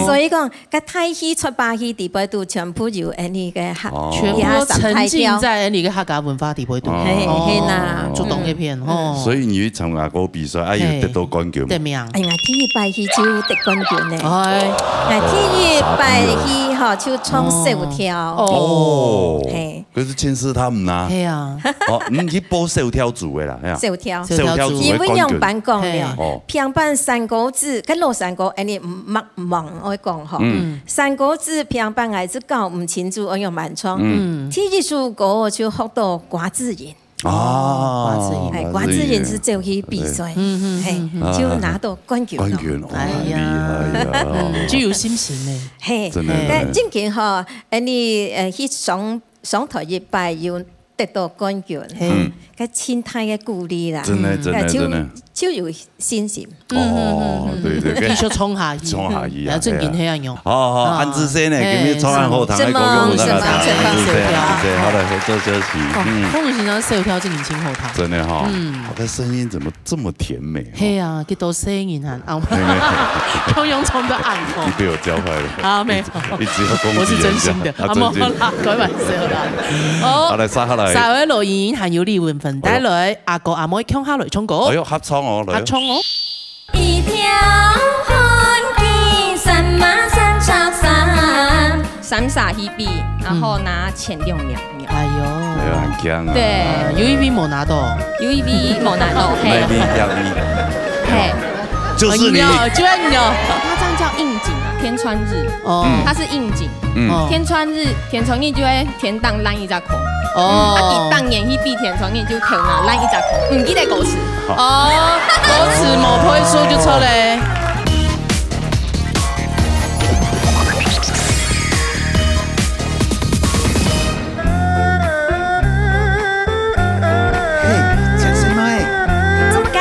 所以講個太戲出巴戲地位都全部有你嘅客，全部沉浸在你嘅客家文化地位度，係啦，主動一片哦。所以你去參加嗰個比賽，哎要得到冠軍。得名。哎呀，第一擺戲就得冠軍咧。係，第一擺戲嗬就唱小跳。哦，係。佢是牽涉他們啦。係啊。哦，你去報小跳組嘅啦，小跳組因為用版講。平板三個字，跟老三個，你唔忙我講嗬。三個字平板係只教唔清楚，我用慢唱。第一首歌就學到瓜子仁。哦，瓜子仁是走去比賽，係就拿到冠軍。冠軍，哎呀，就有心情咧。係，但真嘅嗬，你去上台一拜要得到冠軍，個心態嘅鼓勵啦。真的。就有信心。哦，对对，继续冲下去，冲下去啊！正经迄样用。哦，安之先呢，今日冲完后堂来讲讲我那个安之先，好的，合作休息。风雨形象线条进行清后堂。真的哈，他的声音怎么这么甜美？嘿啊，几多声音啊！用用冲的暗红。你被我教坏了。啊，没有，一直要攻击人家。我是真心的，阿莫啦，开玩笑啦。好来，下来。下位录音還有李雲芬帶來阿哥阿妹唱下來唱歌。哎呦，合唱哦，合唱哦。一條漢徑三馬三朝三，三傻一筆，然後拿前6秒。哎呦，很強啊。對 ，UEV 冇拿到 ，UEV 冇拿到，嘿，嘿，就是你，就你哦。它這樣叫應景啊，天穿日，哦，它是應景，天穿日，天穿日就會天當爛一隻空。哦，啊！當年迄筆天窗你就跳那爛一隻空，唔記得歌詞。哦，歌詞冇配書就錯咧。嘿，陳師妹，做乜解？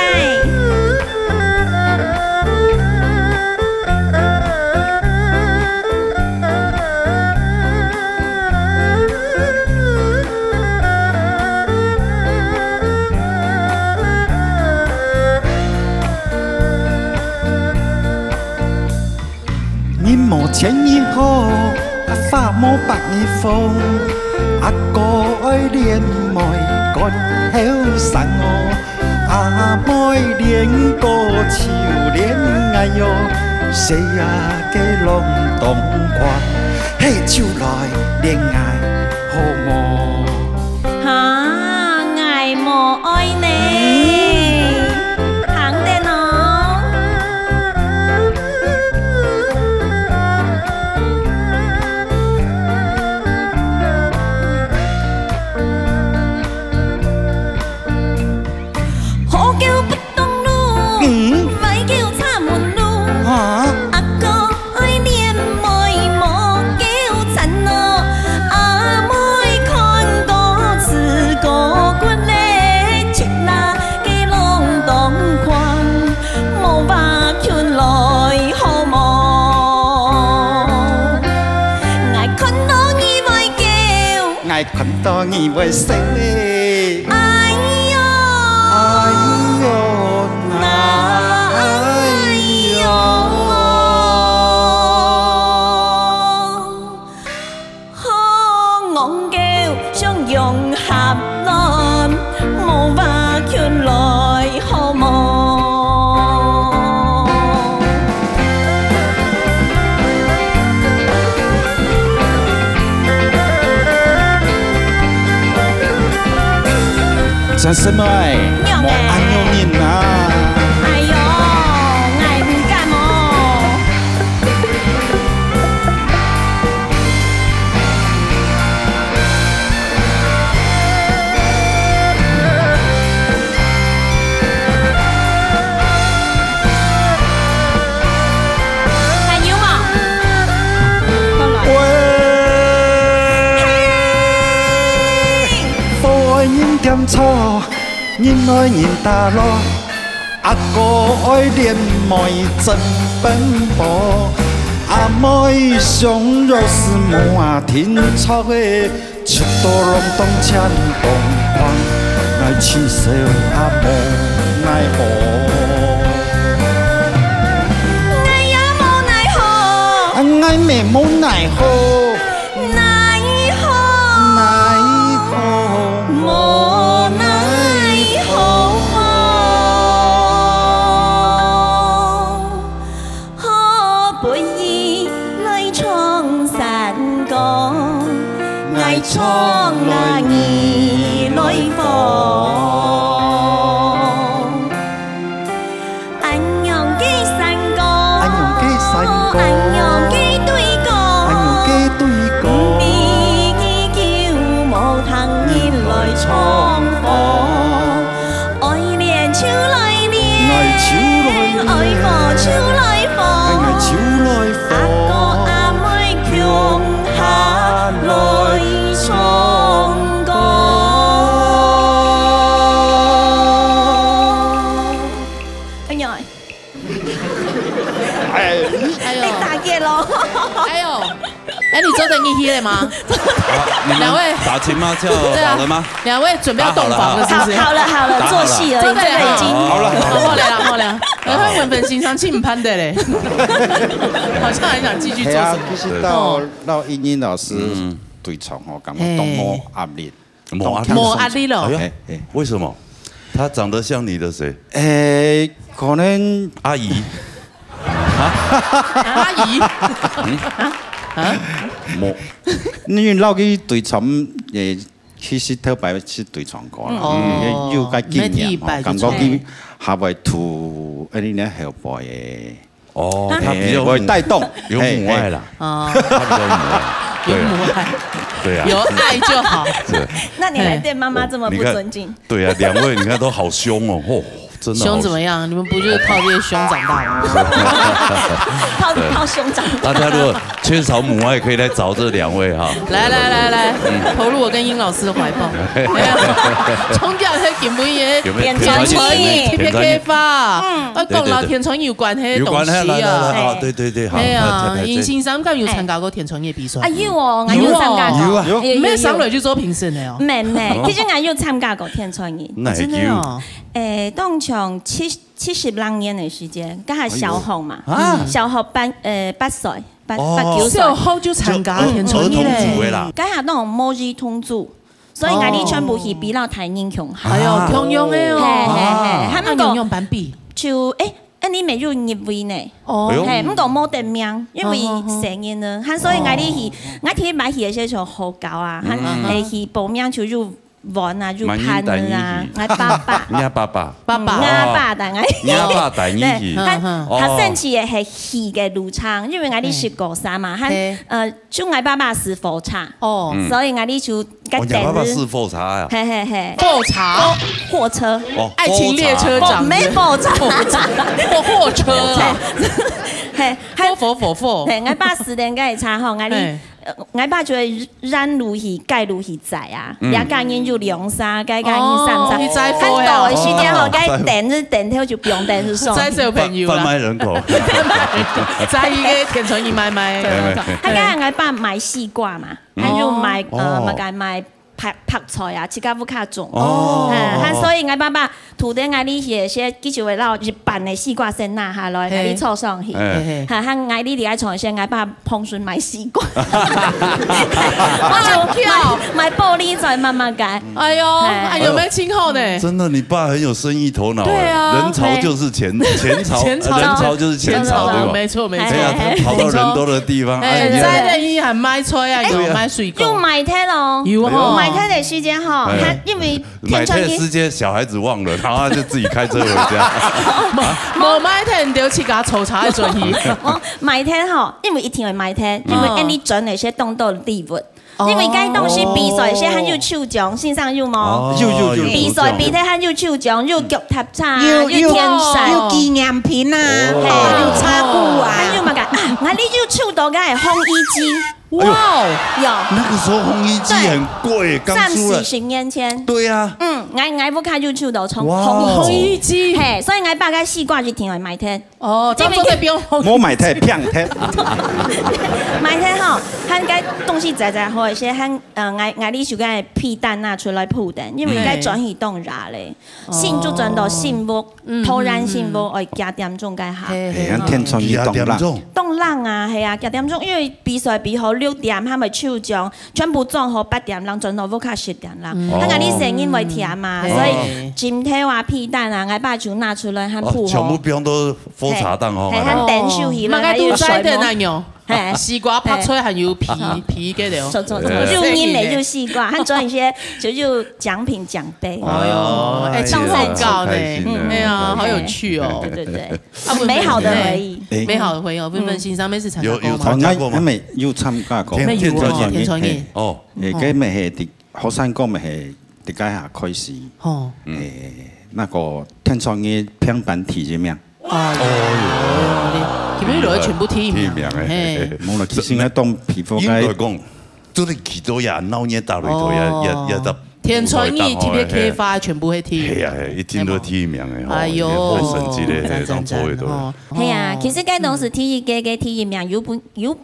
銀幕前一後，花無白一風，阿哥愛戀妹乾後生哦，阿妹戀過秋戀愛喲，誰呀嘅浪動狂，嘿就來戀愛好麼？嚇，愛無愛你，行得喏。看到你會死，哎呦，哎呦，哎呦，好戇叫相融合論，無法勸來好夢。陳師妹，莫安用你啊！哎呦，愛唔敢哦。還有嗎？喂，人點錯？人愛人大路，阿哥愛戀妹真奔波，阿妹上若是滿天草的，七朵龍洞牽動狂，愛起手阿無奈何，愛也無奈何，愛妹無奈何。衝來兒來訪，安陽嘅山歌，安陽嘅對歌，比依叫無通兒來衝火，愛戀秋來戀，愛火秋來火，阿哥阿妹強下來。唱歌。做等你去了吗？两位打情骂俏好了吗？两位准备要洞房了，是不是？好了，做戏而已，这个已经好了，好了，他文本欣赏庆潘的嘞，好像还想继续做什么？其实到英英老师对唱吼，感觉都冇压力，冇压力了。为什么？他长得像你的谁？可能阿姨。阿姨。冇，因为老去对唱其實頭擺是對唱歌啦，要個經驗，感覺佢下位圖嗰啲咧後輩嘅，他比較會帶動，有母愛啦，他比較母愛，有母愛，對啊，有愛就好。那你還對媽媽這麼不尊敬？對啊，兩位你看都好兇哦，真的兇怎麼樣？你們不就是靠這些兇長大嗎？靠兇長大。大家如果缺少母愛，可以來找這兩位哈。來，投入我跟殷老師的懷抱。從家喺健本嘢，田傳義 PPK 法，我講啦，田傳義有關係東西啊。對，好。係啊，殷先生咁有參加過田傳義比賽？有哦，我有參加過。有，咩上嚟就做評審嘅哦？唔，其實我有參加過田傳義。真的哦。當場70年的時間，嗰下小紅嘛，小紅8歲。8、9歲，小學就參加田傳義咧。嗰下都係模擬通組，所以我哋全部係比較睇英雄。係啊，通用嘅哦。係，係通用版比。就你未入入圍呢？係，唔過冇得名，因為成年啦。所以我哋係，我睇買戲嘅時候好高啊，係報名就入。玩啊，入攀啊，我爸爸，你爸爸，但係你爸大你戲，他甚至也係戲嘅路場，因為我哋是高三嘛，就我爸爸是火車，所以我哋就我爸爸是火車呀，火車，貨車，愛情列車長，沒火車，貨車啊，火，我爸10年嘅差吼，我爸就會染路去蓋路去載啊，也間人就2、3，間人3。看到的時間後，該電頭就不用電就送。載小朋友啦，販賣人口，載一個田傳義賣。他剛才我爸買西瓜嘛，他就買買拍菜啊，自家不卡種。所以我爸爸土地我哋係些記住會撈日本的西瓜先拿下來，我哋炒上去。我哋離開床先，我爸碰順買西瓜，我就買玻璃再慢慢改。哎呦，有沒有親後呢？真的，你爸很有生意頭腦。對啊，人潮就是錢潮，人潮就是錢潮，對吧？沒錯。跑到人多的地方。在的伊還買菜啊，有買水果。有買菜咯，有買菜的時間哈，因為買菜的時間小孩子忘了，然後他就自己開車回家。冇買菜，你就去甲抽查轉移。買菜哈，因為一定會買菜，因為你準那些動到禮物。因為該東西比賽些還有抽獎，線上有冇？有。比賽比賽還有抽獎，有腳踏車，有天傘，有紀念品啊，有茶壺啊，還有乜嘅？我哋就抽到個係烘衣機。哇，有。那個時候烘衣機很貴，剛出來。30年前。對啊。我不看就抽到烘衣機，所以我大概試掛就停去買菜。這邊這邊冇買菜，騙菜。買菜吼，佢該東西在好一些，佢我哋就該皮蛋拿出來鋪蛋，因為該轉移凍熱咧，新就轉到新屋，突然新屋我加點鐘該下。天窗一凍冷。凍冷啊，係啊，加點鐘，因為比賽比好6點，佢咪抽獎，全部裝好8點，人轉到屋卡10點啦。佢我哋聲音會甜嘛，所以煎條啊、皮蛋啊，我把就拿出來佢鋪好。全部標都火茶檔哦。係佢電燒起來，還有水膜。西瓜拍出還有皮嘅了。就因為就西瓜，佢做一些就獎品獎杯。哎呦，上很高呢，哎呀，好有趣哦。對，美好的回憶，美好的回憶。問問先生，咩是參加過嗎？有參加過嗎？沒有參加過。田傳義。哦，嗰咪係啲學生哥咪係啲家下開始。那個田傳義平板提名。佢哋攞全部提名。冇啦，其實我當皮膚應該講，做啲幾多呀？鬧嘢大裏頭也田春义 TPK 发全部会踢。係啊，一定都第一名嘅。哎呦，神級嘅，當錯嘅都。係啊，其實嗰當時第一名有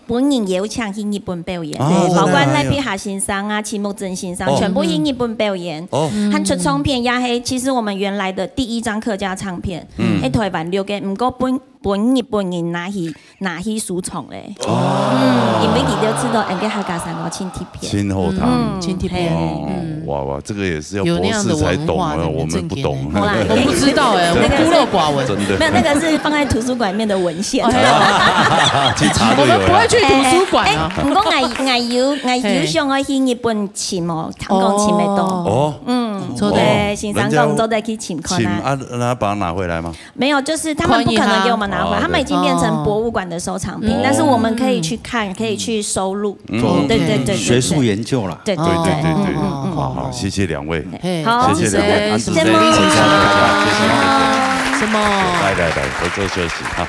本人邀請去日本表演，包括賴碧霞先生啊、齊木真先生，全部去日本表演。和出唱片也係，其實我們原來的第一張客家唱片喺台灣錄嘅，唔過本日本人拿去輸唱咧。因為佢都知道人家客家山歌青貼片。青後堂，青貼片。哇，這個也是要博士才懂啊，我們不懂。我不知道哎，我孤陋寡聞。真的。沒有，那個是放在圖書館裡面的文獻。我們不會去圖書館啊。不過我有想我去日本潛哦，彈鋼潛得多。對，欣賞工作的去潛看啊。那把它拿回來嗎？沒有，就是他們不可能給我們拿回來，他們已經變成博物館的收藏品，但是我們可以去看，可以去收錄。對，學術研究啦。對。好，謝謝兩位。好，謝謝兩位。什麼？來，合作休息哈。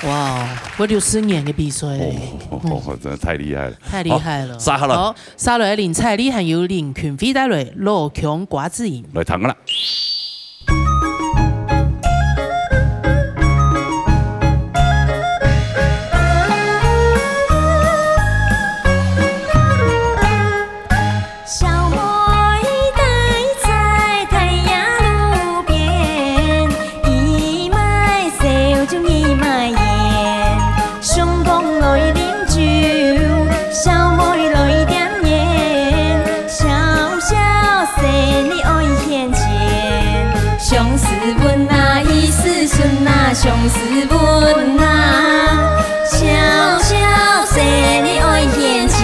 哇，我60年嘅比賽咧，真係太厲害了，太厲害了。殺啦！好，殺來林采莉還有林權飛帶來羅強瓜子營來彈啦。相思吻啊，悄悄說你愛眼前。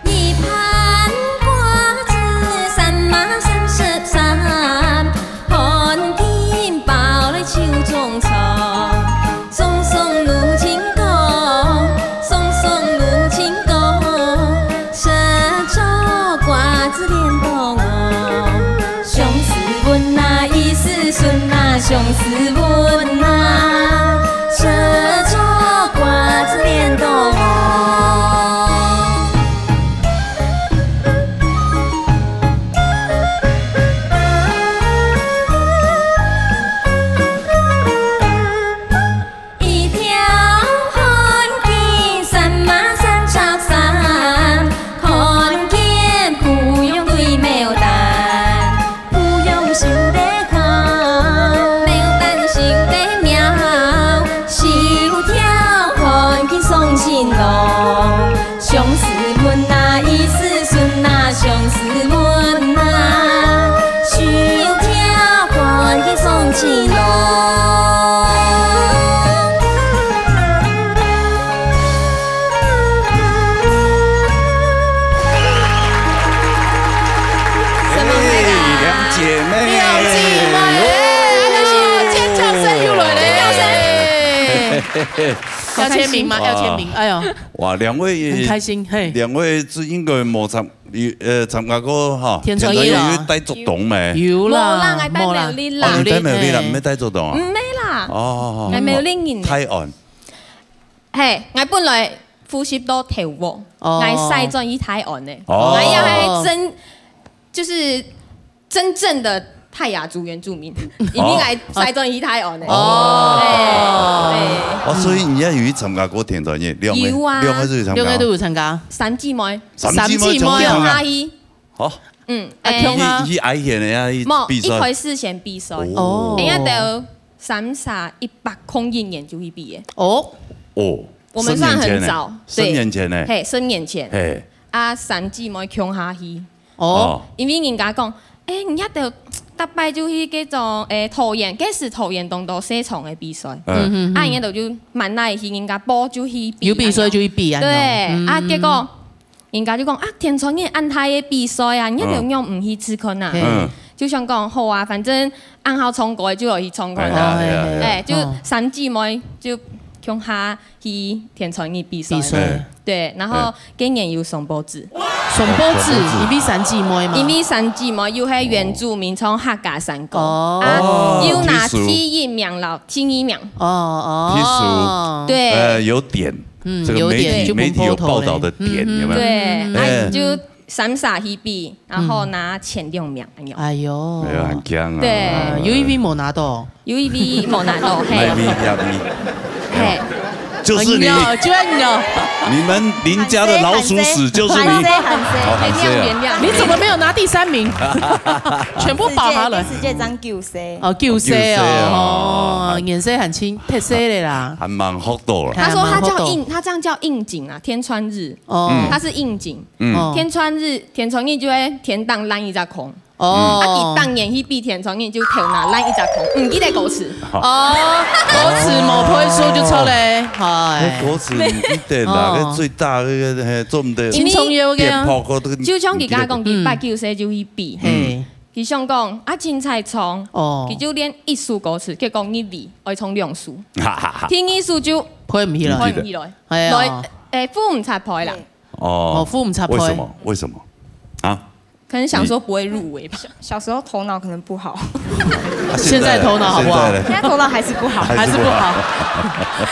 一盤瓜子3碼33，看見包來手中藏，松松露情歌，松松露情歌，射着瓜子臉。相思吻啊，射着瓜子臉動一條看見3碼3尺3，看見不用對沒有蛋，不用想得相思吻啊，意思順啊，相思吻啊，須條看見送情郎。兩姐妹，尖叫聲又來了。要簽名嗎？要簽名。哎呦，哇，兩位很開心，嘿。兩位是應該冇參加過哈？田春義啦，帶作動咩？有啦，我帶苗栗啦。哦，你帶苗栗啦，唔係帶作動啊？唔係啦。哦，我苗栗人。泰安。係，我本來呼吸到跳舞，我細轉於泰安嘅，我也係就是真正的。泰雅族原住民，已經係曬咗於泰安嘅。所以你而家有參加過田團嘢？有啊，兩個都有參加。三姊妹，三姊妹強阿姨。好。以矮顯嘅阿姨比賽。冇，一開始先比賽，人家都100空1年就會畢業。我們算很早，10年前呢？嘿，10年前。三姊妹強阿姨。因為人家講，人家都。特別就係叫做桃園，嗰時桃園當到社場嘅比賽，人家就問嚟去人家報就去比，有比賽就去比啊。對，結果人家就講田春義安泰嘅比賽啊，人家就用唔去試看啊，就想講好啊，反正按好唱歌就去唱歌啦，就三姊妹就共下去田春義比賽。對，然後今年有送報紙，送報紙，因為三姊妹嘛，因為三姊妹又係原住民唱客家山歌，又拿第一名了，第一名。提數，對，有點。这个媒体有报道的点有没有？对，就闪傻一笔，然后拿前6名。哎呦，很强啊！对，UEV 没拿到，UEV 没拿到，嘿，就是你，你们林家的老鼠屎就是你。原谅，你怎么没有拿第3名？全部保他了。世界章救谁？哦，救谁哦？颜色很清，特色的啦，还蛮好多了。他说他这样叫应景啊，天穿日，他是应景，天穿日就会天当烂一只空。伊当年去比天穿日就头拿烂一只空，唔记得歌词。歌词冇配数就错咧，歌词唔记得啦，最大嗰個做唔得。青葱油嘅。就像佢家講，佢8、9歲就去比，佢想講凊彩創，佢就練1首歌詞，佢講1字，愛創2首，聽1首就配唔起來，副唔插配啦。副唔插配。為什麼？啊？可能想說不會入圍，小時候頭腦可能不好，現在頭腦好不好？現在頭腦還是不好，還是不好。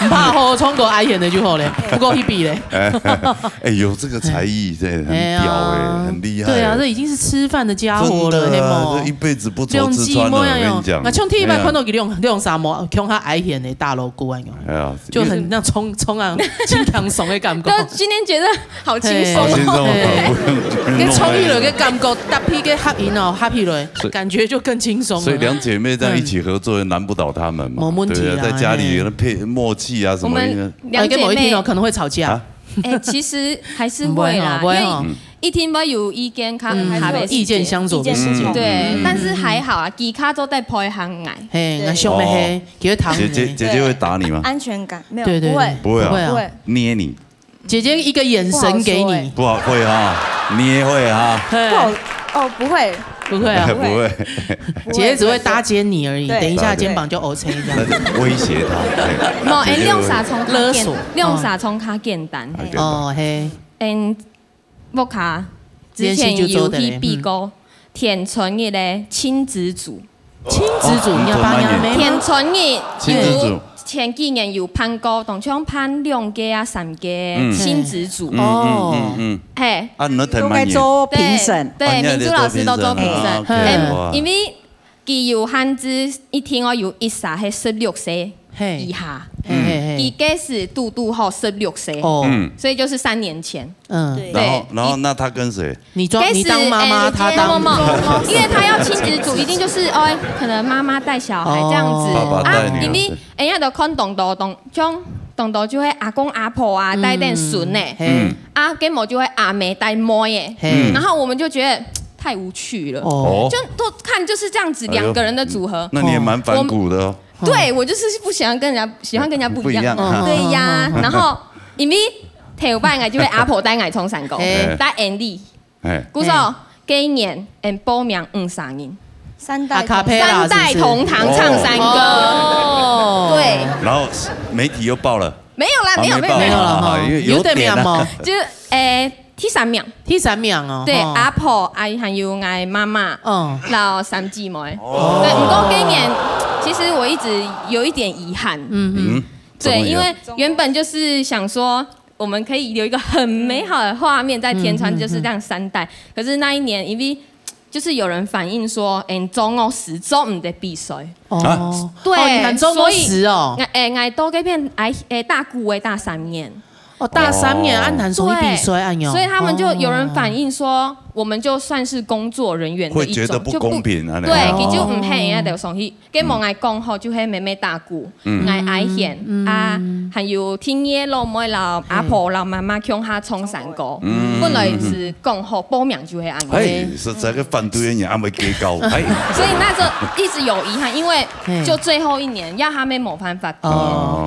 唔怕好，衝過愛演的就好嘞，不夠一比嘞。哎，有這個才藝，真的很屌哎，很厲害。對啊，這已經是吃飯的家伙了，嘿麼？這一輩子不愁吃穿了，我跟你講。那像 T 版看到佢用啥麼？用他愛演的大 logo 啊，就很那衝啊，輕鬆爽的感覺。今天覺得好輕鬆，好輕鬆，跟衝一來嘅感覺。搭配個合音哦，合起來，感覺就更輕鬆了。所以兩姐妹這樣一起合作，難不倒她們嘛。沒問題啦，在家裡配默契啊什麼的。兩姐妹可能會吵架。其實還是會啦，因為一天會有意見，意見相左的事情。對，但是還好啊，其他都在配合愛。嘿，那兄妹給糖。姐姐會打你嗎？安全感沒有，不會啊，捏你。姐姐一個眼神給你，不好會哈，你也會哈，不好哦，不會，不會啊，不會，姐姐只會搭肩你而已，等一下肩膀就 OK 這樣，威脅他，冇，用啥從勒索，用啥從較簡單，哦嘿，木卡之前有去比過田春日的親子組，田春日有。前幾年有判過，當場判2個啊3個親子組。嘿，都該做評審。對，民主老師都做評審。因為佢有限制，一天我有1係16歲以下，佢嗰時嘟好16歲，所以就是3年前。然後那他跟誰？你當媽媽，他當因為他要親子組，一定就是可能媽媽帶小孩這樣子啊，因為人家都看動作就會阿公阿婆啊帶點孫誒，啊跟某就會阿妹帶妹誒，然後我們就覺得太無趣了，就都看就是這樣子2個人的組合。那你也蠻反骨的哦。對，我就是不喜歡跟人家不一樣。對呀，然後因為頭擺我就會阿婆帶我衝山歌，帶 Andy，故說今年報名50人。3代同堂唱山歌，對。然後媒體又報了。沒有啦，沒有了，有點嘛。就第3名哦。對，阿婆、還有我媽媽，然後3姊妹。對，不過今年其實我一直有一點遺憾。對，因為原本就是想說我們可以有一個很美好的畫面在天川，就是這樣3代。可是那一年因為就是有人反映說，中午時鐘唔得比賽。對，所以我多嗰片大姑嘅大3年。大3年按彈所以比賽按所以他們就有人反映說，我們就算是工作人員的一種，會覺得不公平啊。對，佢就唔係人家就上去，跟冇愛講好，就係妹妹大姑，愛獻啊，還有聽嘢老妹老阿婆老媽媽向下衝山歌，本來是講好報名就係按。實在個反對人還沒給高。所以那時候一直有遺憾，因為就最後一年，要他們冇辦法，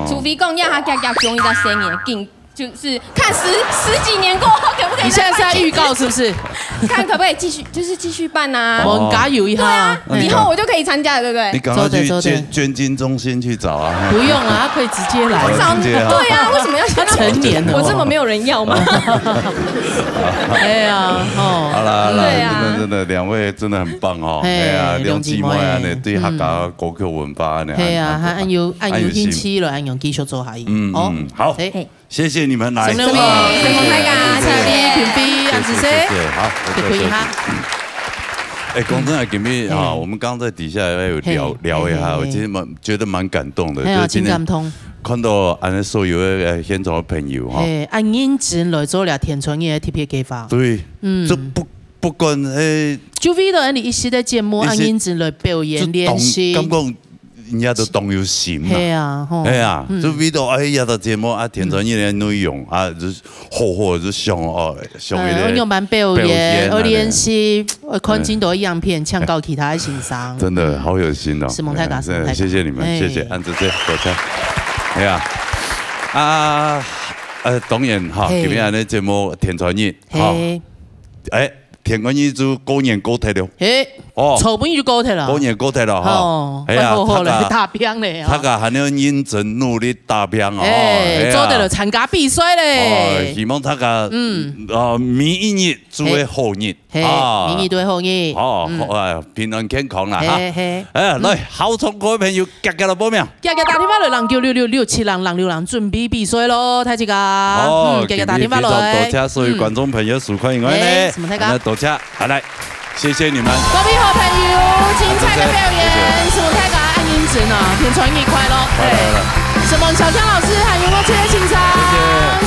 除非講要他夾中一個10年進。就是看十幾年過後可不可以？你現在是在預告是不是？看可不可以繼續，就是繼續辦啊？我們加油一下。對啊，以後我就可以參加了，對不對？你趕快去捐精中心去找啊！不用啊，他可以直接來。對啊，為什麼要他成年了？我這麼沒有人要嗎？哎呀，好啦，真的2位真的很棒哦。哎呀，2姊妹啊，你對客家歌曲文化呢？係啊，按有興趣了，按用繼續做下去。好。谢谢你们来。沈龙明、沈龙太噶、蔡丽、平飞、安子生，好，可以哈。讲真的，今天啊，我们刚在底下有聊一下，我其实觉得蛮感动的，就是今天看到俺所有的现场的朋友哈，按认真来做了田川的特别计划。对，这不管就为了你一系列节目，按认真来表演练习。人家都懂有心嘛，係啊，係啊，就為到哎呀的節目啊，田川嘅內容啊，就好就上上我用版表演，我練習，我看見到樣片，唱到其他的欣賞，真的好有心哦，是蒙太嘎，謝謝你們，謝謝，安子姐，多謝，係啊，當然哈，今日呢節目田川日，田川日就過年過體了。草本就高鐵了，過年過體了哈，哎呀，打拼嘞，他個還要認真努力打拼哦，做得了參加比賽嘞，希望他個明日做個好日，明日都係好日，平安健康啦哈，來考場各位朋友，夾夾來報名，夾夾打電話來，人叫667人，人6人準備比賽咯，睇住㗎，夾夾打電話來，多謝所有觀眾朋友收看我哋，多謝，好來。謝謝你們，各位好朋友，精彩的表演，是我太嘎按音質呢，田川日快樂，什麼小江老師還有我謝謝欣賞，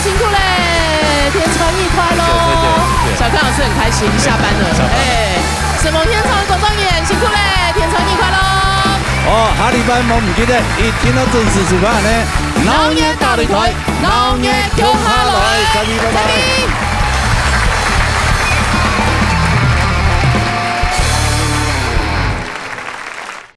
辛苦嘞，田川日快樂，小江老師很開心下班了，什麼天長總動員辛苦嘞，田川日快樂。下禮拜冇唔記得，一天都準時收看呢，農業大擂台，農業跳下來，拜拜。